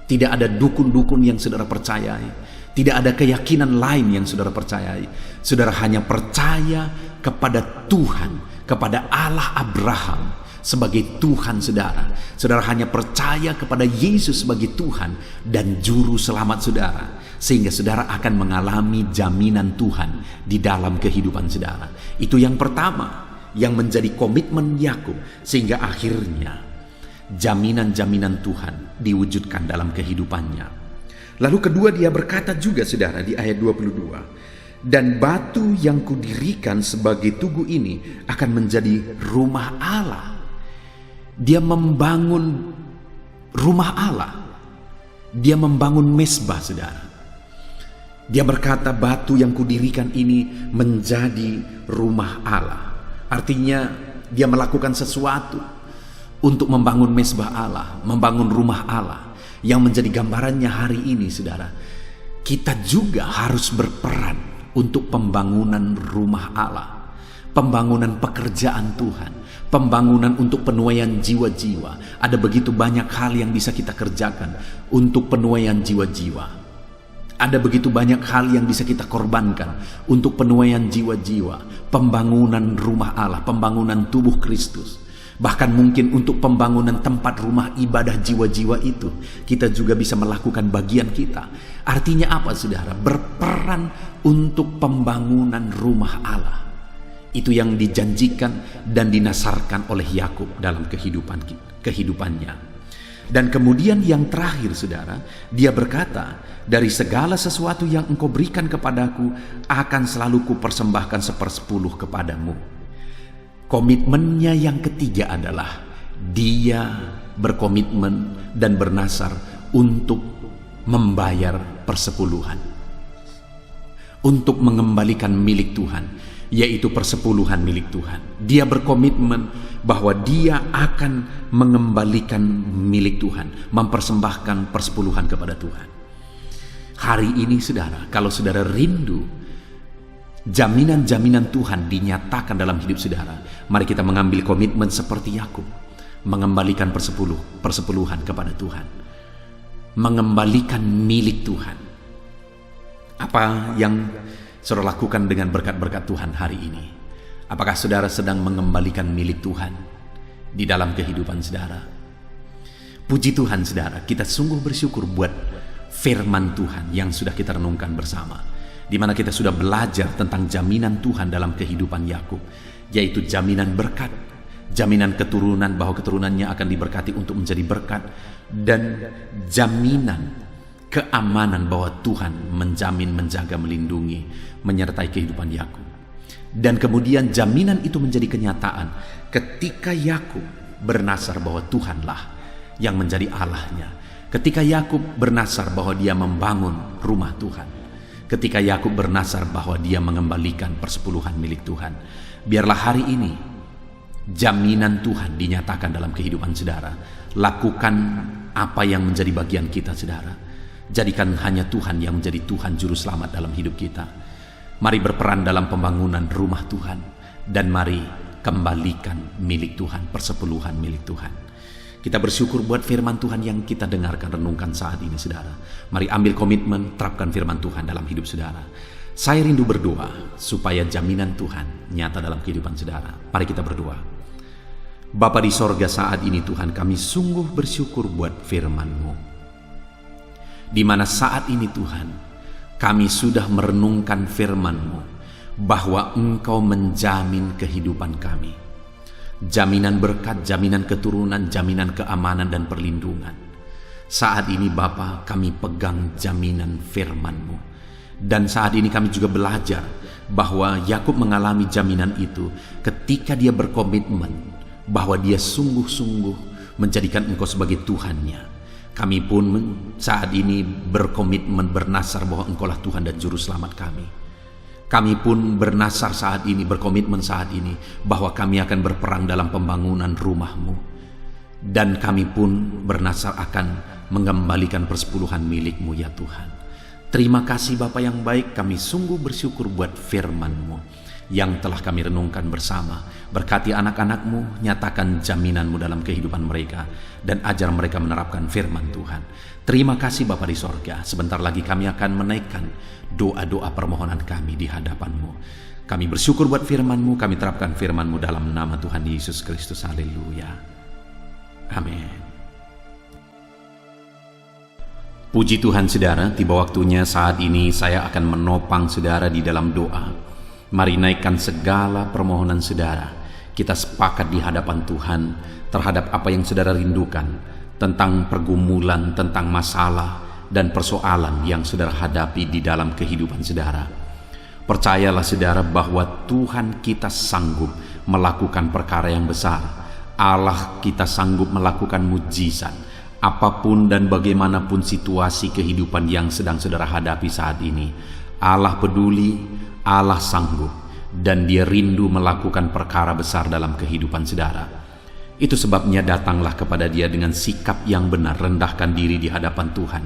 tidak ada dukun-dukun yang saudara percayai, tidak ada keyakinan lain yang saudara percayai. Saudara hanya percaya kepada Tuhan, kepada Allah Abraham sebagai Tuhan saudara. Saudara hanya percaya kepada Yesus sebagai Tuhan dan Juru Selamat saudara, sehingga saudara akan mengalami jaminan Tuhan di dalam kehidupan saudara. Itu yang pertama yang menjadi komitmen Yakub, sehingga akhirnya jaminan-jaminan Tuhan diwujudkan dalam kehidupannya. Lalu kedua, dia berkata juga, saudara, di ayat 22, dan batu yang kudirikan sebagai tugu ini akan menjadi rumah Allah. Dia membangun rumah Allah. Dia membangun mezbah, saudara. Dia berkata, batu yang kudirikan ini menjadi rumah Allah. Artinya dia melakukan sesuatu untuk membangun mezbah Allah, membangun rumah Allah, yang menjadi gambarannya hari ini, saudara. Kita juga harus berperan untuk pembangunan rumah Allah, pembangunan pekerjaan Tuhan, pembangunan untuk penuaian jiwa-jiwa. Ada begitu banyak hal yang bisa kita kerjakan untuk penuaian jiwa-jiwa. Ada begitu banyak hal yang bisa kita korbankan untuk penuaian jiwa-jiwa, pembangunan rumah Allah, pembangunan tubuh Kristus. Bahkan mungkin untuk pembangunan tempat rumah ibadah jiwa-jiwa itu, kita juga bisa melakukan bagian kita. Artinya apa, saudara? Berperan untuk pembangunan rumah Allah. Itu yang dijanjikan dan dinasarkan oleh Yakub dalam kehidupannya. Dan kemudian yang terakhir, saudara, dia berkata, dari segala sesuatu yang engkau berikan kepadaku, akan selalu kupersembahkan 1/10 kepadamu. Komitmennya yang ketiga adalah dia berkomitmen dan bernasar untuk membayar persepuluhan, untuk mengembalikan milik Tuhan, yaitu persepuluhan milik Tuhan. Dia berkomitmen bahwa dia akan mengembalikan milik Tuhan, mempersembahkan persepuluhan kepada Tuhan. Hari ini, saudara, kalau saudara rindu jaminan-jaminan Tuhan dinyatakan dalam hidup saudara, mari kita mengambil komitmen seperti Yakub, mengembalikan persepuluhan kepada Tuhan, mengembalikan milik Tuhan. Apa yang saudara lakukan dengan berkat-berkat Tuhan hari ini? Apakah saudara sedang mengembalikan milik Tuhan di dalam kehidupan saudara. Puji Tuhan saudara, kita sungguh bersyukur buat firman Tuhan yang sudah kita renungkan bersama, di mana kita sudah belajar tentang jaminan Tuhan dalam kehidupan Yakub, yaitu jaminan berkat, jaminan keturunan bahwa keturunannya akan diberkati untuk menjadi berkat, dan jaminan keamanan bahwa Tuhan menjamin, menjaga, melindungi, menyertai kehidupan Yakub. Dan kemudian jaminan itu menjadi kenyataan ketika Yakub bernasar bahwa Tuhanlah yang menjadi Allahnya. Ketika Yakub bernasar bahwa dia membangun rumah Tuhan. Ketika Yakub bernasar bahwa dia mengembalikan persepuluhan milik Tuhan. Biarlah hari ini jaminan Tuhan dinyatakan dalam kehidupan saudara. Lakukan apa yang menjadi bagian kita saudara. Jadikan hanya Tuhan yang menjadi Tuhan juru selamat dalam hidup kita. Mari berperan dalam pembangunan rumah Tuhan, dan mari kembalikan milik Tuhan, persepuluhan milik Tuhan. Kita bersyukur buat firman Tuhan yang kita dengarkan, renungkan saat ini saudara. Mari ambil komitmen, terapkan firman Tuhan dalam hidup saudara. Saya rindu berdoa supaya jaminan Tuhan nyata dalam kehidupan saudara. Mari kita berdoa. Bapa di sorga, saat ini Tuhan, kami sungguh bersyukur buat firman-Mu, di mana saat ini Tuhan kami sudah merenungkan firman-Mu bahwa Engkau menjamin kehidupan kami. Jaminan berkat, jaminan keturunan, jaminan keamanan dan perlindungan. Saat ini Bapa, kami pegang jaminan firman-Mu. Dan saat ini kami juga belajar bahwa Yakub mengalami jaminan itu ketika dia berkomitmen bahwa dia sungguh-sungguh menjadikan Engkau sebagai Tuhannya. Kami pun saat ini berkomitmen bernasar bahwa Engkaulah Tuhan dan Juru Selamat kami. Kami pun bernasar saat ini, berkomitmen saat ini bahwa kami akan berperang dalam pembangunan rumah-Mu. Dan kami pun bernasar akan mengembalikan persepuluhan milik-Mu ya Tuhan. Terima kasih Bapa yang baik, kami sungguh bersyukur buat firman-Mu yang telah kami renungkan bersama. Berkati anak-anak-Mu, nyatakan jaminan-Mu dalam kehidupan mereka, dan ajar mereka menerapkan firman Tuhan. Terima kasih Bapa di sorga. Sebentar lagi kami akan menaikkan doa-doa permohonan kami di hadapan-Mu. Kami bersyukur buat firman-Mu, kami terapkan firman-Mu dalam nama Tuhan Yesus Kristus. Haleluya. Amin. Puji Tuhan saudara, tiba waktunya saat ini saya akan menopang saudara di dalam doa. Mari naikkan segala permohonan saudara. Kita sepakat di hadapan Tuhan terhadap apa yang saudara rindukan, tentang pergumulan, tentang masalah dan persoalan yang saudara hadapi di dalam kehidupan saudara. Percayalah saudara bahwa Tuhan kita sanggup melakukan perkara yang besar. Allah kita sanggup melakukan mujizat. Apapun dan bagaimanapun situasi kehidupan yang sedang saudara hadapi saat ini, Allah peduli, Allah sanggup, dan Dia rindu melakukan perkara besar dalam kehidupan saudara. Itu sebabnya datanglah kepada Dia dengan sikap yang benar, rendahkan diri di hadapan Tuhan.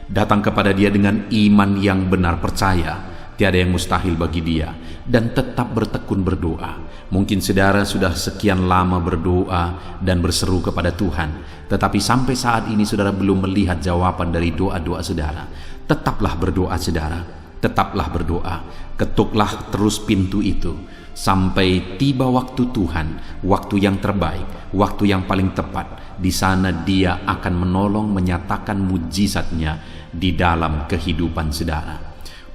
Datang kepada Dia dengan iman yang benar, percaya tiada yang mustahil bagi Dia, dan tetap bertekun berdoa. Mungkin saudara sudah sekian lama berdoa dan berseru kepada Tuhan, tetapi sampai saat ini saudara belum melihat jawaban dari doa-doa saudara. Tetaplah berdoa saudara, tetaplah berdoa. Ketuklah terus pintu itu sampai tiba waktu Tuhan, waktu yang terbaik, waktu yang paling tepat. Di sana Dia akan menolong, menyatakan mujizatnya di dalam kehidupan saudara.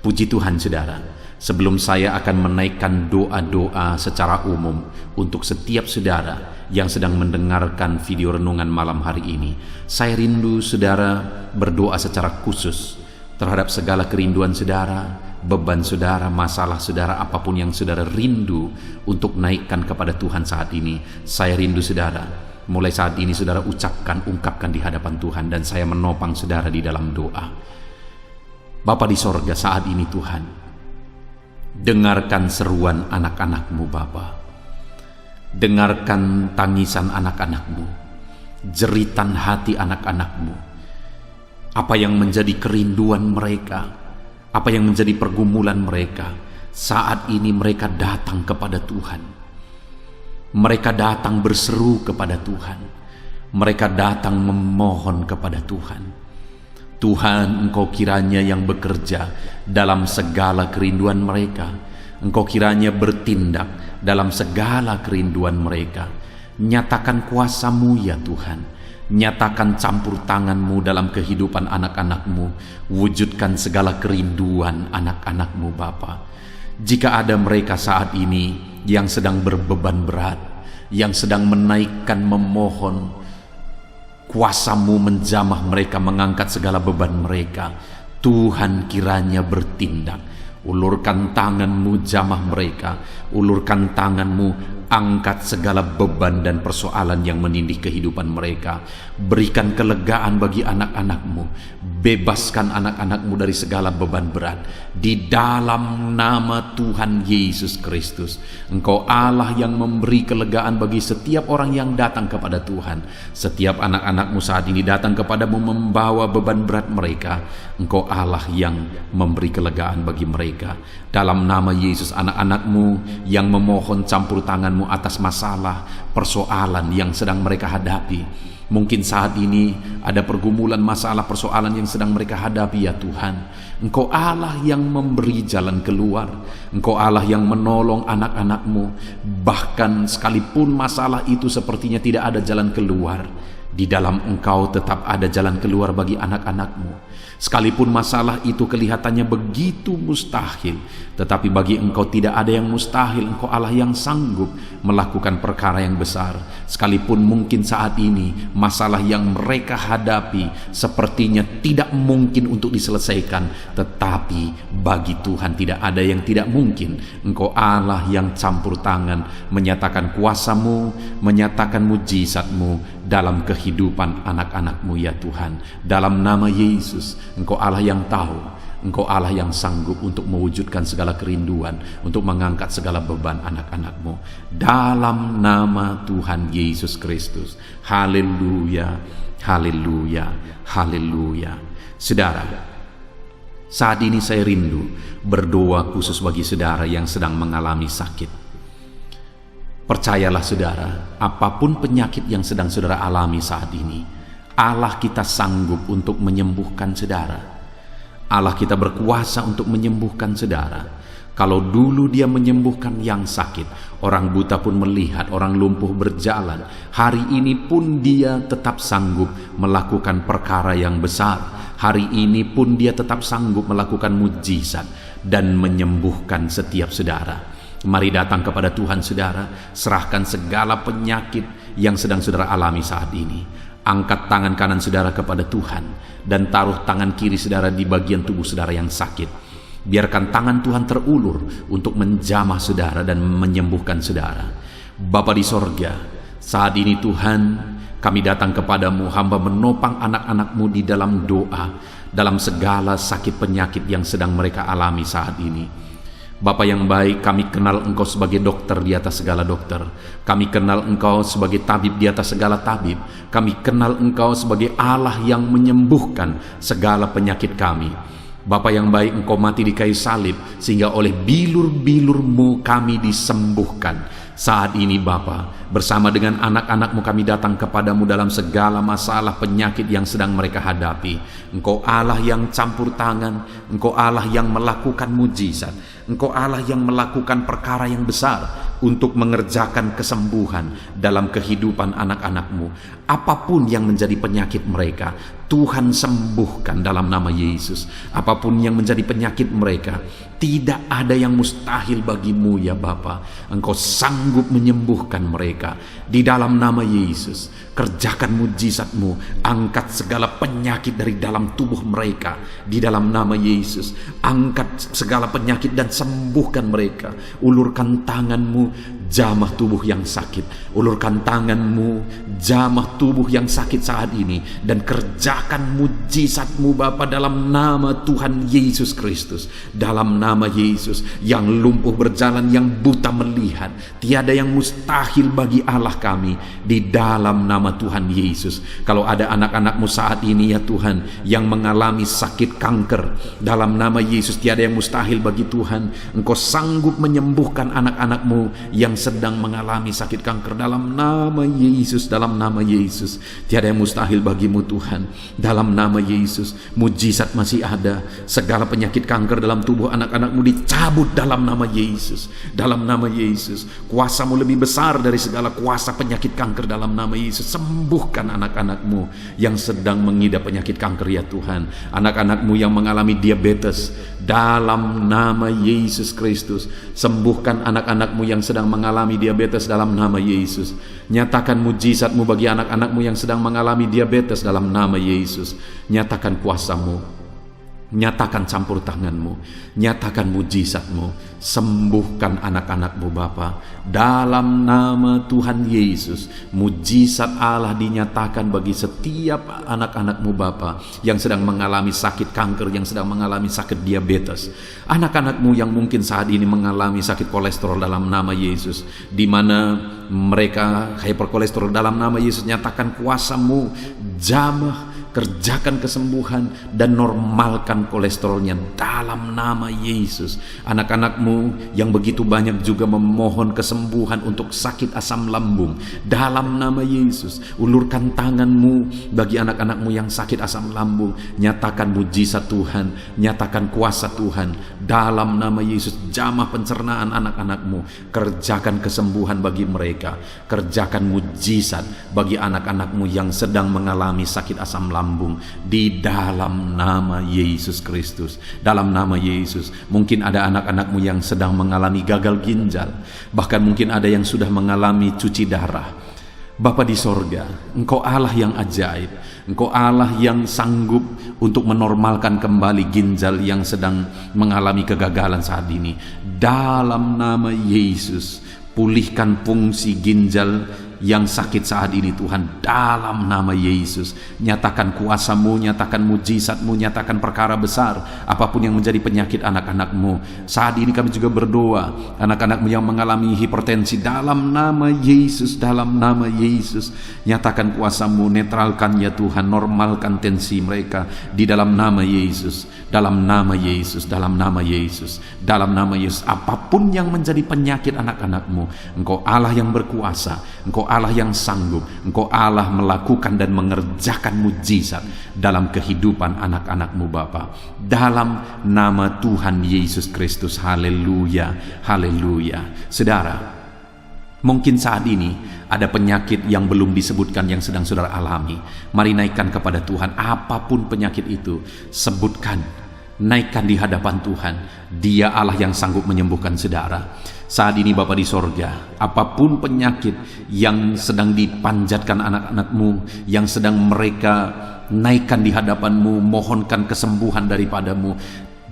Puji Tuhan saudara. Sebelum saya akan menaikkan doa-doa secara umum untuk setiap saudara yang sedang mendengarkan video renungan malam hari ini, saya rindu saudara berdoa secara khusus terhadap segala kerinduan saudara, beban saudara, masalah saudara, apapun yang saudara rindu untuk naikkan kepada Tuhan saat ini. Saya rindu saudara, mulai saat ini saudara ungkapkan di hadapan Tuhan, dan saya menopang saudara di dalam doa. Bapa di sorga, saat ini Tuhan, dengarkan seruan anak-anak-Mu Bapa. Dengarkan tangisan anak-anak-Mu, jeritan hati anak-anak-Mu. Apa yang menjadi kerinduan mereka, apa yang menjadi pergumulan mereka. Saat ini mereka datang kepada Tuhan. Mereka datang berseru kepada Tuhan. Mereka datang memohon kepada Tuhan. Tuhan, Engkau kiranya yang bekerja dalam segala kerinduan mereka. Engkau kiranya bertindak dalam segala kerinduan mereka. Nyatakan kuasa-Mu ya Tuhan. Nyatakan campur tangan-Mu dalam kehidupan anak-anak-Mu. Wujudkan segala kerinduan anak-anak-Mu Bapa. Jika ada mereka saat ini yang sedang berbeban berat, yang sedang menaikkan, memohon, kuasa-Mu menjamah mereka, mengangkat segala beban mereka, Tuhan kiranya bertindak. Ulurkan tangan-Mu, jamah mereka. Ulurkan tangan-Mu, angkat segala beban dan persoalan yang menindih kehidupan mereka. Berikan kelegaan bagi anak-anak-Mu. Bebaskan anak-anak-Mu dari segala beban berat. Di dalam nama Tuhan Yesus Kristus. Engkau Allah yang memberi kelegaan bagi setiap orang yang datang kepada Tuhan. Setiap anak-anak-Mu saat ini datang kepadamu membawa beban berat mereka. Engkau Allah yang memberi kelegaan bagi mereka. Dalam nama Yesus, anak-anak-Mu yang memohon campur tangan-Mu atas masalah, persoalan yang sedang mereka hadapi. Mungkin saat ini ada pergumulan, masalah, persoalan yang sedang mereka hadapi ya Tuhan. Engkau Allah yang memberi jalan keluar. Engkau Allah yang menolong anak-anak-Mu. Bahkan sekalipun masalah itu sepertinya tidak ada jalan keluar, di dalam Engkau tetap ada jalan keluar bagi anak-anak-Mu. Sekalipun masalah itu kelihatannya begitu mustahil, tetapi bagi Engkau tidak ada yang mustahil. Engkau Allah yang sanggup melakukan perkara yang besar. Sekalipun mungkin saat ini masalah yang mereka hadapi sepertinya tidak mungkin untuk diselesaikan, tetapi bagi Tuhan tidak ada yang tidak mungkin. Engkau Allah yang campur tangan, menyatakan kuasa-Mu, menyatakan mujizat-Mu dalam kehidupan anak-anak-Mu ya Tuhan. Dalam nama Yesus, Engkau Allah yang tahu, Engkau Allah yang sanggup untuk mewujudkan segala kerinduan, untuk mengangkat segala beban anak-anak-Mu. Dalam nama Tuhan Yesus Kristus. Haleluya, haleluya, haleluya. Saudara, saat ini saya rindu berdoa khusus bagi saudara yang sedang mengalami sakit. Percayalah saudara, apapun penyakit yang sedang saudara alami saat ini, Allah kita sanggup untuk menyembuhkan saudara. Allah kita berkuasa untuk menyembuhkan saudara. Kalau dulu Dia menyembuhkan yang sakit, orang buta pun melihat, orang lumpuh berjalan. Hari ini pun Dia tetap sanggup melakukan perkara yang besar. Hari ini pun Dia tetap sanggup melakukan mujizat dan menyembuhkan setiap saudara. Mari datang kepada Tuhan saudara, serahkan segala penyakit yang sedang saudara alami saat ini. Angkat tangan kanan saudara kepada Tuhan dan taruh tangan kiri saudara di bagian tubuh saudara yang sakit. Biarkan tangan Tuhan terulur untuk menjamah saudara dan menyembuhkan saudara. Bapa di sorga, saat ini Tuhan, kami datang kepadamu, hamba menopang anak-anak-Mu di dalam doa, dalam segala sakit penyakit yang sedang mereka alami saat ini. Bapa yang baik, kami kenal Engkau sebagai dokter di atas segala dokter. Kami kenal Engkau sebagai tabib di atas segala tabib. Kami kenal Engkau sebagai Allah yang menyembuhkan segala penyakit kami. Bapa yang baik, Engkau mati di kayu salib sehingga oleh bilur-bilur-Mu kami disembuhkan. Saat ini Bapa, bersama dengan anak-anak-Mu kami datang kepadamu dalam segala masalah penyakit yang sedang mereka hadapi. Engkau Allah yang campur tangan, Engkau Allah yang melakukan mujizat, Engkau Allah yang melakukan perkara yang besar untuk mengerjakan kesembuhan dalam kehidupan anak-anak-Mu. Apapun yang menjadi penyakit mereka, Tuhan sembuhkan dalam nama Yesus. Apapun yang menjadi penyakit mereka, tidak ada yang mustahil bagimu ya Bapa. Engkau sanggup menyembuhkan mereka di dalam nama Yesus. Kerjakan mujizat-Mu, angkat segala penyakit dari dalam tubuh mereka di dalam nama Yesus. Angkat segala penyakit dan sembuhkan mereka. Ulurkan tangan-Mu, jamah tubuh yang sakit. Ulurkan tangan-Mu, jamah tubuh yang sakit saat ini, dan kerjakan mujizat-Mu Bapa dalam nama Tuhan Yesus Kristus. Dalam nama Yesus, yang lumpuh berjalan, yang buta melihat, tiada yang mustahil bagi Allah kami di dalam nama Tuhan Yesus. Kalau ada anak-anak-Mu saat ini ya Tuhan yang mengalami sakit kanker, dalam nama Yesus tiada yang mustahil bagi Tuhan. Engkau sanggup menyembuhkan anak-anak-Mu yang sedang mengalami sakit kanker, dalam nama Yesus, dalam nama Yesus. Tiada yang mustahil bagimu Tuhan. Dalam nama Yesus, mujizat masih ada. Segala penyakit kanker dalam tubuh anak-anakmu dicabut dalam nama Yesus. Dalam nama Yesus, kuasa-Mu lebih besar dari segala kuasa penyakit kanker. Dalam nama Yesus, sembuhkan anak-anakmu yang sedang mengidap penyakit kanker ya Tuhan. Anak-anakmu yang mengalami diabetes, dalam nama Yesus Kristus, sembuhkan anak-anakmu yang sedang mengalami diabetes dalam nama Yesus. Nyatakan mujizat-Mu bagi anak-anakmu yang sedang mengalami diabetes dalam nama Yesus. Nyatakan kuasa-Mu, nyatakan campur tangan-Mu, nyatakan mujizat-Mu. Sembuhkan anak-anak-Mu Bapa, dalam nama Tuhan Yesus. Mujizat Allah dinyatakan bagi setiap anak-anak-Mu Bapa yang sedang mengalami sakit kanker, yang sedang mengalami sakit diabetes. Anak-anak-Mu yang mungkin saat ini mengalami sakit kolesterol dalam nama Yesus, di mana mereka hyperkolesterol, dalam nama Yesus nyatakan kuasa-Mu, jamah, kerjakan kesembuhan dan normalkan kolesterolnya dalam nama Yesus. Anak-anakmu yang begitu banyak juga memohon kesembuhan untuk sakit asam lambung, dalam nama Yesus. Ulurkan tangan-Mu bagi anak-anakmu yang sakit asam lambung. Nyatakan mujizat Tuhan, nyatakan kuasa Tuhan dalam nama Yesus. Jamah pencernaan anak-anakmu, kerjakan kesembuhan bagi mereka. Kerjakan mujizat bagi anak-anakmu yang sedang mengalami sakit asam lambung, di dalam nama Yesus Kristus. Dalam nama Yesus. Mungkin ada anak-anakmu yang sedang mengalami gagal ginjal, bahkan mungkin ada yang sudah mengalami cuci darah. Bapa di sorga, Engkau Allah yang ajaib. Engkau Allah yang sanggup untuk menormalkan kembali ginjal yang sedang mengalami kegagalan saat ini. Dalam nama Yesus, pulihkan fungsi ginjal yang sakit saat ini Tuhan, dalam nama Yesus. Nyatakan kuasa-Mu, nyatakan mujizat-Mu, nyatakan perkara besar apapun yang menjadi penyakit anak-anak-Mu. Saat ini kami juga berdoa, anak-anak-Mu yang mengalami hipertensi, dalam nama Yesus, dalam nama Yesus. Nyatakan kuasa-Mu, netralkan ya Tuhan, normalkan tensi mereka di dalam nama Yesus, dalam nama Yesus, dalam nama Yesus, dalam nama Yesus. Apapun yang menjadi penyakit anak-anak-Mu, Engkau Allah yang berkuasa, Engkau Allah yang sanggup, Engkau Allah melakukan dan mengerjakan mujizat dalam kehidupan anak-anak-Mu Bapa, dalam nama Tuhan Yesus Kristus. Haleluya, haleluya. Saudara, mungkin saat ini ada penyakit yang belum disebutkan yang sedang saudara alami. Mari naikkan kepada Tuhan apapun penyakit itu, sebutkan, naikkan di hadapan Tuhan. Dia Allah yang sanggup menyembuhkan saudara. Saat ini Bapa di sorga, apapun penyakit yang sedang dipanjatkan anak-anak-Mu, yang sedang mereka naikkan di hadapan-Mu, mohonkan kesembuhan daripada-Mu,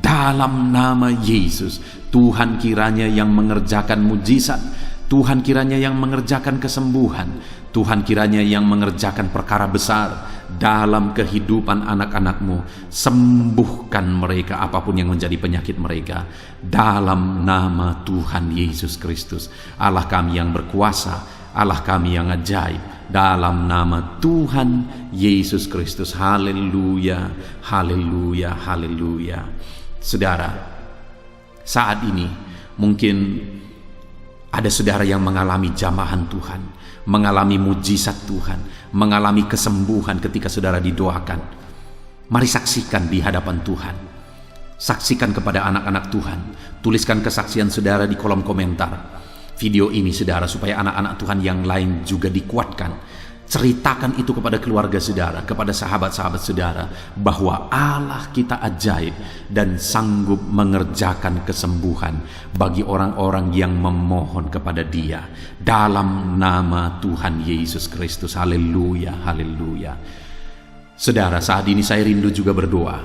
dalam nama Yesus. Tuhan kiranya yang mengerjakan mujizat, Tuhan kiranya yang mengerjakan kesembuhan, Tuhan kiranya yang mengerjakan perkara besar dalam kehidupan anak-anak-Mu. Sembuhkan mereka apapun yang menjadi penyakit mereka, dalam nama Tuhan Yesus Kristus. Allah kami yang berkuasa, Allah kami yang ajaib, dalam nama Tuhan Yesus Kristus. Haleluya, haleluya, haleluya. Saudara, saat ini mungkin ada saudara yang mengalami jamahan Tuhan, mengalami mujizat Tuhan, mengalami kesembuhan ketika saudara didoakan. Mari saksikan di hadapan Tuhan. Saksikan kepada anak-anak Tuhan. Tuliskan kesaksian saudara di kolom komentar video ini saudara, supaya anak-anak Tuhan yang lain juga dikuatkan. Ceritakan itu kepada keluarga saudara, kepada sahabat-sahabat saudara, bahwa Allah kita ajaib dan sanggup mengerjakan kesembuhan bagi orang-orang yang memohon kepada Dia, dalam nama Tuhan Yesus Kristus. Haleluya, haleluya. Saudara, saat ini saya rindu juga berdoa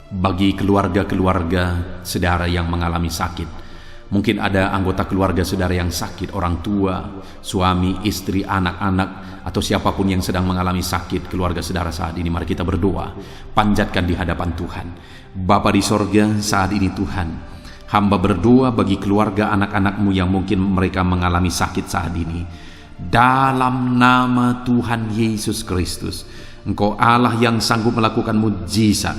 bagi keluarga-keluarga saudara yang mengalami sakit. Mungkin ada anggota keluarga saudara yang sakit, orang tua, suami, istri, anak-anak, atau siapapun yang sedang mengalami sakit keluarga saudara saat ini. Mari kita berdoa, panjatkan di hadapan Tuhan. Bapa di sorga, saat ini Tuhan, hamba berdoa bagi keluarga anak-anak-Mu yang mungkin mereka mengalami sakit saat ini. Dalam nama Tuhan Yesus Kristus, Engkau Allah yang sanggup melakukan mujizat,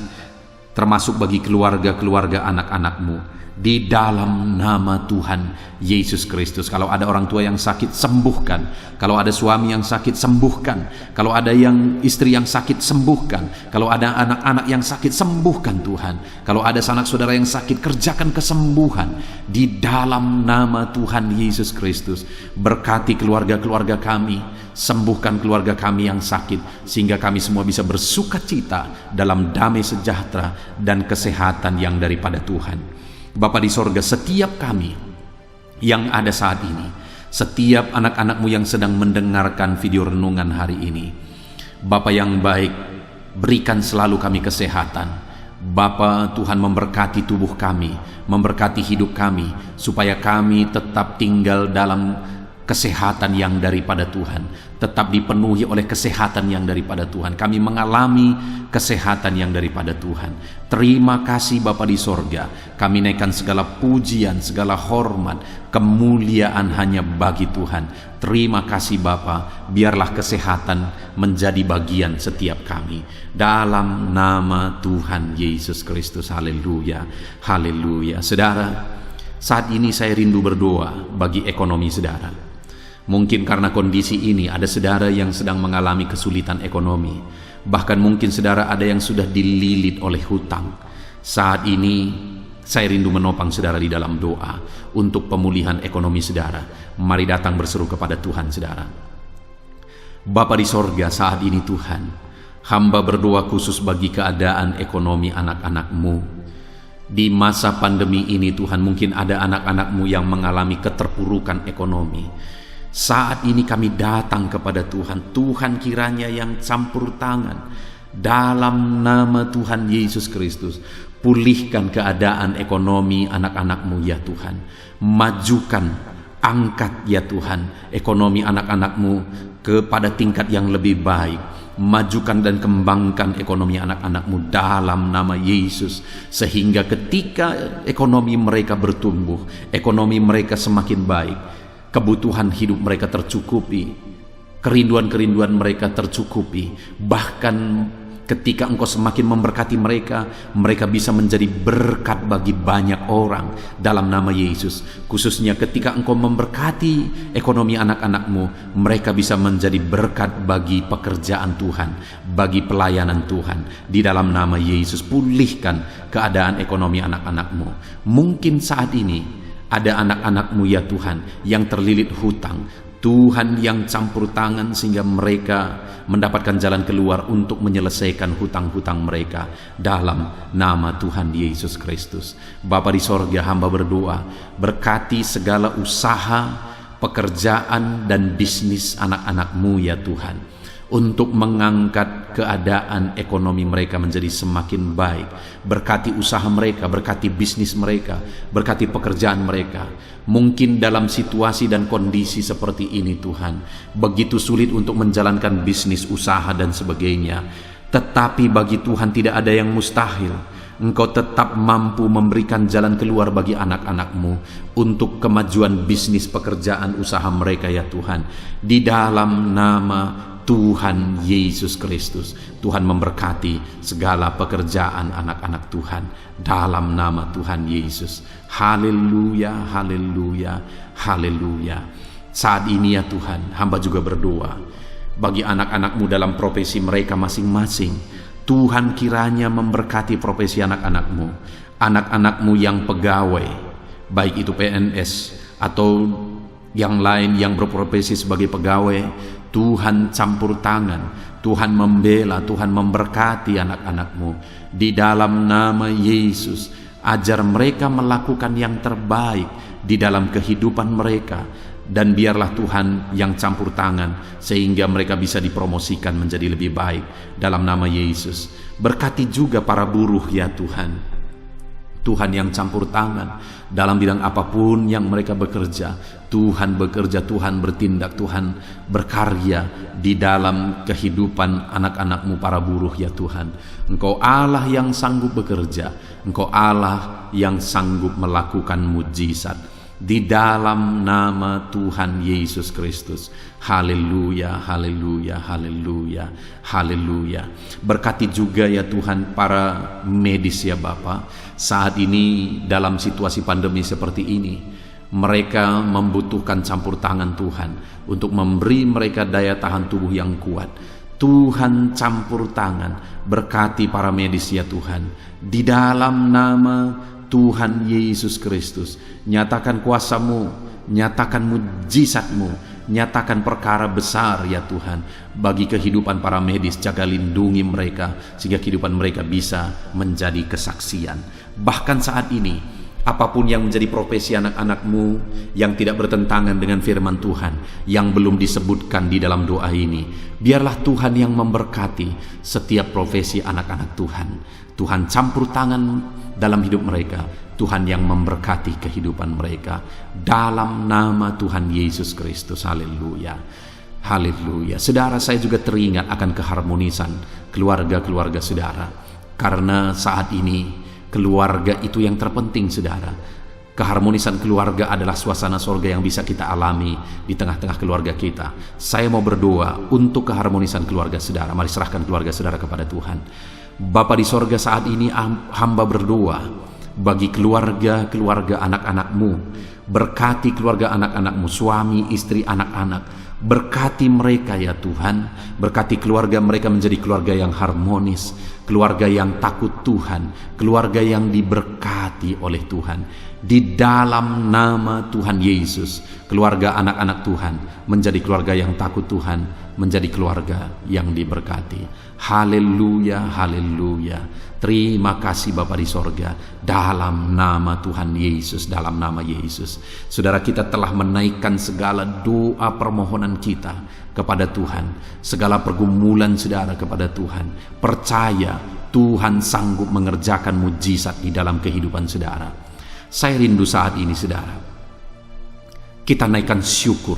termasuk bagi keluarga-keluarga anak-anak-Mu. di dalam nama Tuhan Yesus Kristus. Kalau ada orang tua yang sakit, sembuhkan. Kalau ada suami yang sakit, sembuhkan. Kalau ada yang istri yang sakit, sembuhkan. Kalau ada anak-anak yang sakit, sembuhkan Tuhan. Kalau ada sanak saudara yang sakit, kerjakan kesembuhan di dalam nama Tuhan Yesus Kristus. Berkati keluarga-keluarga kami, sembuhkan keluarga kami yang sakit, sehingga kami semua bisa bersukacita dalam damai sejahtera dan kesehatan yang daripada Tuhan. Bapa di sorga, setiap kami yang ada saat ini, setiap anak-anak-Mu yang sedang mendengarkan video renungan hari ini, Bapa yang baik, berikan selalu kami kesehatan. Bapa, Tuhan memberkati tubuh kami, memberkati hidup kami, supaya kami tetap tinggal dalam kesehatan yang daripada Tuhan, tetap dipenuhi oleh kesehatan yang daripada Tuhan. Kami mengalami kesehatan yang daripada Tuhan. Terima kasih Bapa di sorga. Kami naikkan segala pujian, segala hormat, kemuliaan hanya bagi Tuhan. Terima kasih Bapa. Biarlah kesehatan menjadi bagian setiap kami. Dalam nama Tuhan Yesus Kristus. Haleluya. Haleluya. Saudara, saat ini saya rindu berdoa bagi ekonomi saudara. Mungkin karena kondisi ini ada saudara yang sedang mengalami kesulitan ekonomi. Bahkan mungkin saudara ada yang sudah dililit oleh hutang. Saat ini saya rindu menopang saudara di dalam doa untuk pemulihan ekonomi saudara. Mari datang berseru kepada Tuhan saudara. Bapa di sorga, saat ini Tuhan, hamba berdoa khusus bagi keadaan ekonomi anak-anak-Mu. Di masa pandemi ini Tuhan, mungkin ada anak-anak-Mu yang mengalami keterpurukan ekonomi. Saat ini kami datang kepada Tuhan. Tuhan kiranya yang campur tangan dalam nama Tuhan Yesus Kristus. Pulihkan keadaan ekonomi anak-anak-Mu ya Tuhan. Majukan, angkat ya Tuhan ekonomi anak-anak-Mu kepada tingkat yang lebih baik. Majukan dan kembangkan ekonomi anak-anak-Mu dalam nama Yesus, sehingga ketika ekonomi mereka bertumbuh, ekonomi mereka semakin baik, kebutuhan hidup mereka tercukupi, kerinduan-kerinduan mereka tercukupi. Bahkan ketika Engkau semakin memberkati mereka, mereka bisa menjadi berkat bagi banyak orang dalam nama Yesus. Khususnya ketika Engkau memberkati ekonomi anak-anak-Mu, mereka bisa menjadi berkat bagi pekerjaan Tuhan, bagi pelayanan Tuhan. Di dalam nama Yesus, pulihkan keadaan ekonomi anak-anak-Mu. Mungkin saat ini ada anak-anak-Mu ya Tuhan yang terlilit hutang. Tuhan yang campur tangan sehingga mereka mendapatkan jalan keluar untuk menyelesaikan hutang-hutang mereka dalam nama Tuhan Yesus Kristus. Bapa di sorga, hamba berdoa, berkati segala usaha, pekerjaan dan bisnis anak-anak-Mu ya Tuhan, untuk mengangkat keadaan ekonomi mereka menjadi semakin baik. Berkati usaha mereka, berkati bisnis mereka, berkati pekerjaan mereka. Mungkin dalam situasi dan kondisi seperti ini Tuhan, begitu sulit untuk menjalankan bisnis, usaha dan sebagainya. Tetapi bagi Tuhan tidak ada yang mustahil. Engkau tetap mampu memberikan jalan keluar bagi anak-anak-Mu untuk kemajuan bisnis, pekerjaan, usaha mereka ya Tuhan. Di dalam nama Tuhan Yesus Kristus, Tuhan memberkati segala pekerjaan anak-anak Tuhan dalam nama Tuhan Yesus. Haleluya, haleluya, haleluya. Saat ini ya Tuhan, hamba juga berdoa bagi anak-anak-Mu dalam profesi mereka masing-masing. Tuhan kiranya memberkati profesi anak-anak-Mu, anak-anak-Mu yang pegawai, baik itu PNS atau yang lain yang berprofesi sebagai pegawai. Tuhan campur tangan, Tuhan membela, Tuhan memberkati anak-anak-Mu di dalam nama Yesus. Ajar mereka melakukan yang terbaik di dalam kehidupan mereka, dan biarlah Tuhan yang campur tangan sehingga mereka bisa dipromosikan menjadi lebih baik dalam nama Yesus. Berkati juga para buruh ya Tuhan. Tuhan yang campur tangan dalam bidang apapun yang mereka bekerja. Tuhan bekerja, Tuhan bertindak, Tuhan berkarya di dalam kehidupan anak-anak-Mu para buruh ya Tuhan. Engkau Allah yang sanggup bekerja, Engkau Allah yang sanggup melakukan mujizat. di dalam nama Tuhan Yesus Kristus. Haleluya, haleluya, haleluya, haleluya. Berkati juga ya Tuhan para medis ya Bapa, saat ini dalam situasi pandemi seperti ini, mereka membutuhkan campur tangan Tuhan untuk memberi mereka daya tahan tubuh yang kuat. Tuhan campur tangan, berkati para medis ya Tuhan, di dalam nama Tuhan Yesus Kristus. Nyatakan kuasa-Mu, nyatakan mujizat-Mu, nyatakan perkara besar ya Tuhan bagi kehidupan para medis. Jaga lindungi mereka sehingga kehidupan mereka bisa menjadi kesaksian. Bahkan saat ini, apapun yang menjadi profesi anak-anak-Mu yang tidak bertentangan dengan firman Tuhan yang belum disebutkan di dalam doa ini, biarlah Tuhan yang memberkati setiap profesi anak-anak Tuhan. Tuhan campur tangan dalam hidup mereka, Tuhan yang memberkati kehidupan mereka dalam nama Tuhan Yesus Kristus. Haleluya, haleluya. Saudara, saya juga teringat akan keharmonisan keluarga-keluarga saudara, karena saat ini keluarga itu yang terpenting saudara. Keharmonisan keluarga adalah suasana sorga yang bisa kita alami di tengah-tengah keluarga kita. Saya mau berdoa untuk keharmonisan keluarga saudara. Mari serahkan keluarga saudara kepada Tuhan. Bapa di sorga, saat ini hamba berdoa bagi keluarga-keluarga anak-anak-Mu. Berkati keluarga anak-anak-Mu, suami, istri, anak-anak. Berkati mereka ya Tuhan. Berkati keluarga mereka menjadi keluarga yang harmonis, keluarga yang takut Tuhan, keluarga yang diberkati oleh Tuhan. Di dalam nama Tuhan Yesus, keluarga anak-anak Tuhan menjadi keluarga yang takut Tuhan, menjadi keluarga yang diberkati. Haleluya, haleluya. Terima kasih Bapa di sorga, dalam nama Tuhan Yesus, dalam nama Yesus. Saudara, kita telah menaikkan segala doa permohonan kita kepada Tuhan, segala pergumulan saudara kepada Tuhan. Percaya Tuhan sanggup mengerjakan mujizat di dalam kehidupan saudara. Saya rindu saat ini saudara, kita naikkan syukur,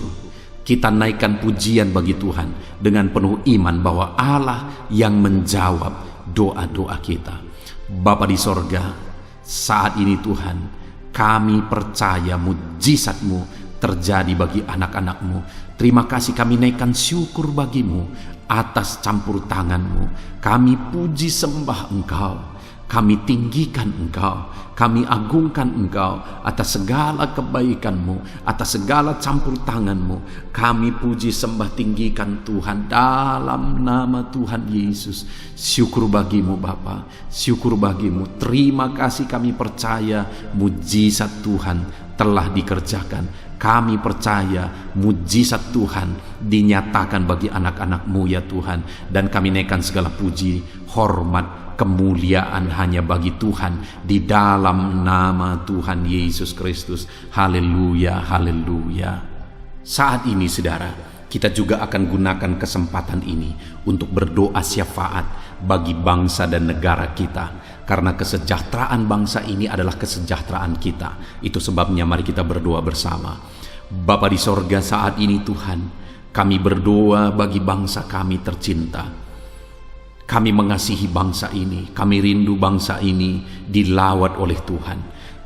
kita naikkan pujian bagi Tuhan dengan penuh iman bahwa Allah yang menjawab doa-doa kita. Bapa di sorga, saat ini Tuhan, kami percaya mujizat-Mu terjadi bagi anak-anak-Mu. Terima kasih, kami naikkan syukur bagi-Mu atas campur tangan-Mu. Kami puji sembah Engkau, kami tinggikan Engkau, kami agungkan Engkau atas segala kebaikan-Mu, atas segala campur tangan-Mu. Kami puji sembah tinggikan Tuhan dalam nama Tuhan Yesus. Syukur bagi-Mu Bapa, syukur bagi-Mu. Terima kasih, kami percaya mujizat Tuhan telah dikerjakan. Kami percaya mujizat Tuhan dinyatakan bagi anak-anak-Mu ya Tuhan. Dan kami naikkan segala puji, hormat, kemuliaan hanya bagi Tuhan di dalam nama Tuhan Yesus Kristus. Haleluya, haleluya. Saat ini saudara, kita juga akan gunakan kesempatan ini untuk berdoa syafaat bagi bangsa dan negara kita, karena kesejahteraan bangsa ini adalah kesejahteraan kita. Itu sebabnya mari kita berdoa bersama. Bapa di sorga, saat ini Tuhan, kami berdoa bagi bangsa kami tercinta. Kami mengasihi bangsa ini, kami rindu bangsa ini dilawat oleh Tuhan.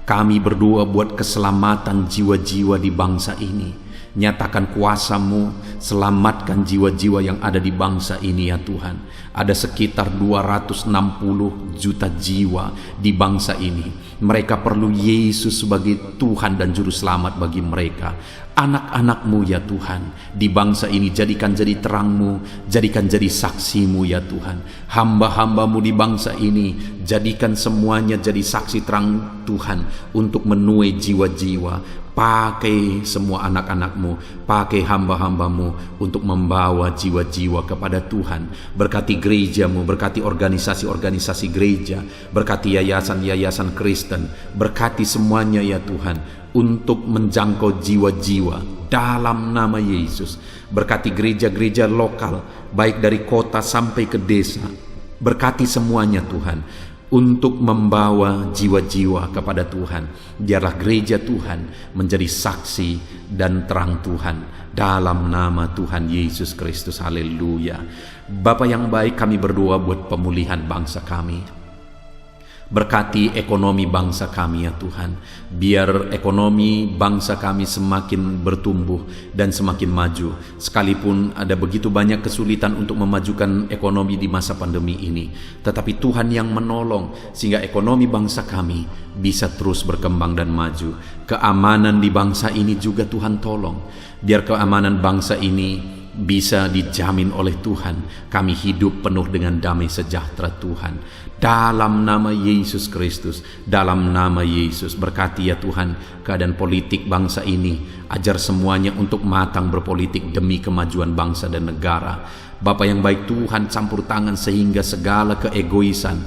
Kami berdoa buat keselamatan jiwa-jiwa di bangsa ini. Nyatakan kuasa-Mu, selamatkan jiwa-jiwa yang ada di bangsa ini ya Tuhan. Ada sekitar 260 juta jiwa di bangsa ini. Mereka perlu Yesus sebagai Tuhan dan Juru Selamat bagi mereka. Anak-anak-Mu ya Tuhan, di bangsa ini jadikan jadi terang-Mu, jadikan jadi saksi-Mu ya Tuhan. Hamba-hamba-Mu di bangsa ini, jadikan semuanya jadi saksi terang Tuhan untuk menuai jiwa-jiwa. Pakai semua anak-anak-Mu, pakai hamba-hamba-Mu untuk membawa jiwa-jiwa kepada Tuhan. Berkati gereja-Mu, berkati organisasi-organisasi gereja, berkati yayasan-yayasan Kristen, berkati semuanya ya Tuhan untuk menjangkau jiwa-jiwa dalam nama Yesus. Berkati gereja-gereja lokal, baik dari kota sampai ke desa. Berkati semuanya Tuhan untuk membawa jiwa-jiwa kepada Tuhan. Biarlah gereja Tuhan menjadi saksi dan terang Tuhan dalam nama Tuhan Yesus Kristus. Haleluya. Bapa yang baik, kami berdoa buat pemulihan bangsa kami. Berkati ekonomi bangsa kami ya Tuhan. Biar ekonomi bangsa kami semakin bertumbuh dan semakin maju. Sekalipun ada begitu banyak kesulitan untuk memajukan ekonomi di masa pandemi ini, tetapi Tuhan yang menolong sehingga ekonomi bangsa kami bisa terus berkembang dan maju. Keamanan di bangsa ini juga Tuhan tolong. Biar keamanan bangsa ini bisa dijamin oleh Tuhan. Kami hidup penuh dengan damai sejahtera Tuhan. Dalam nama Yesus Kristus, dalam nama Yesus, berkati ya Tuhan keadaan politik bangsa ini. Ajar semuanya untuk matang berpolitik demi kemajuan bangsa dan negara. Bapa yang baik Tuhan, campur tangan sehingga segala keegoisan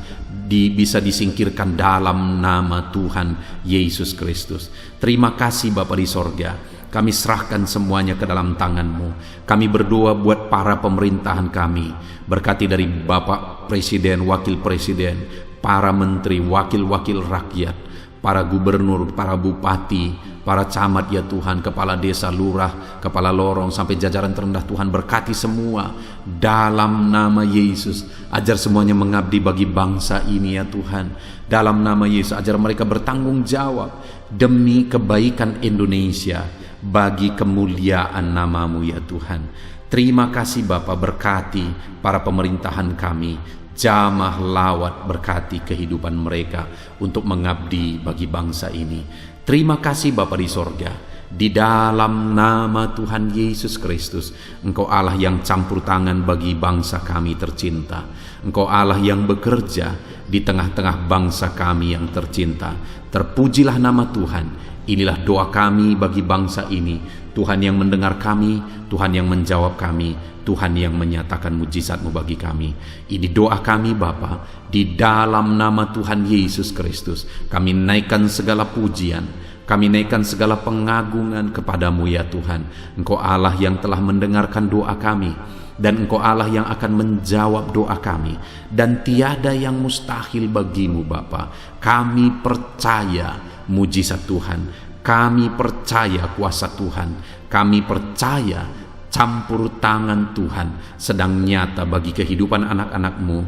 bisa disingkirkan dalam nama Tuhan Yesus Kristus. Terima kasih Bapa di sorga. Kami serahkan semuanya ke dalam tangan-Mu. Kami berdoa buat para pemerintahan kami. Berkati dari Bapak Presiden, Wakil Presiden, para menteri, wakil-wakil rakyat, para gubernur, para bupati, para camat ya Tuhan, kepala desa, lurah, kepala lorong, sampai jajaran terendah Tuhan. Berkati semua dalam nama Yesus. Ajar semuanya mengabdi bagi bangsa ini ya Tuhan. Dalam nama Yesus, ajar mereka bertanggung jawab demi kebaikan Indonesia, bagi kemuliaan nama-Mu ya Tuhan. Terima kasih Bapa, berkati para pemerintahan kami, jamah lawat, berkati kehidupan mereka untuk mengabdi bagi bangsa ini. Terima kasih Bapa di sorga. Di dalam nama Tuhan Yesus Kristus, Engkau Allah yang campur tangan bagi bangsa kami tercinta. Engkau Allah yang bekerja di tengah-tengah bangsa kami yang tercinta. Terpujilah nama Tuhan. Inilah doa kami bagi bangsa ini. Tuhan yang mendengar kami, Tuhan yang menjawab kami, Tuhan yang menyatakan mujizat-Mu bagi kami. Ini doa kami Bapa, di dalam nama Tuhan Yesus Kristus. Kami naikkan segala pujian, kami naikkan segala pengagungan kepadamu ya Tuhan. Engkau Allah yang telah mendengarkan doa kami, dan Engkau Allah yang akan menjawab doa kami, dan tiada yang mustahil bagimu Bapa. Kami percaya mujizat Tuhan, kami percaya kuasa Tuhan, kami percaya campur tangan Tuhan sedang nyata bagi kehidupan anak-anak-Mu,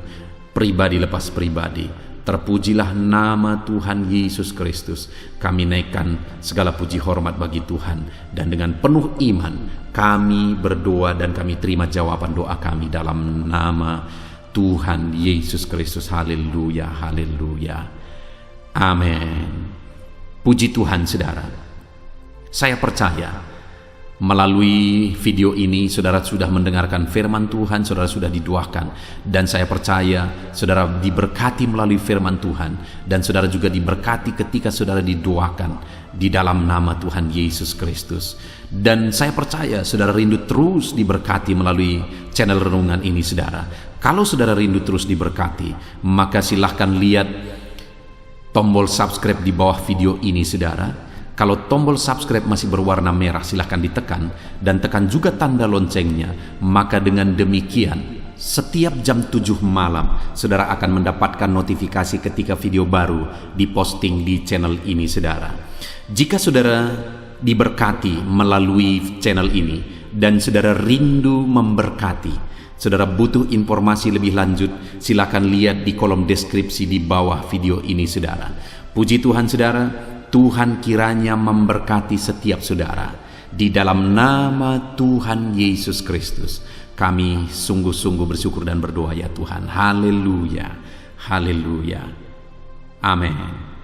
pribadi lepas pribadi. Terpujilah nama Tuhan Yesus Kristus. Kami naikkan segala puji hormat bagi Tuhan, dan dengan penuh iman kami berdoa dan kami terima jawaban doa kami dalam nama Tuhan Yesus Kristus. Haleluya, haleluya, amin. Puji Tuhan saudara. Saya percaya melalui video ini saudara sudah mendengarkan firman Tuhan, saudara sudah didoakan, dan saya percaya saudara diberkati melalui firman Tuhan, dan saudara juga diberkati ketika saudara didoakan di dalam nama Tuhan Yesus Kristus. Dan saya percaya saudara rindu terus diberkati melalui channel renungan ini saudara. Kalau saudara rindu terus diberkati, maka silahkan lihat tombol subscribe di bawah video ini saudara. Kalau tombol subscribe masih berwarna merah, silahkan ditekan dan tekan juga tanda loncengnya. Maka dengan demikian setiap jam 7 malam saudara akan mendapatkan notifikasi ketika video baru diposting di channel ini saudara. Jika saudara diberkati melalui channel ini dan saudara rindu memberkati, saudara butuh informasi lebih lanjut, silakan lihat di kolom deskripsi di bawah video ini saudara. Puji Tuhan saudara, Tuhan kiranya memberkati setiap saudara. Di dalam nama Tuhan Yesus Kristus, kami sungguh-sungguh bersyukur dan berdoa ya Tuhan. Haleluya, haleluya, amin.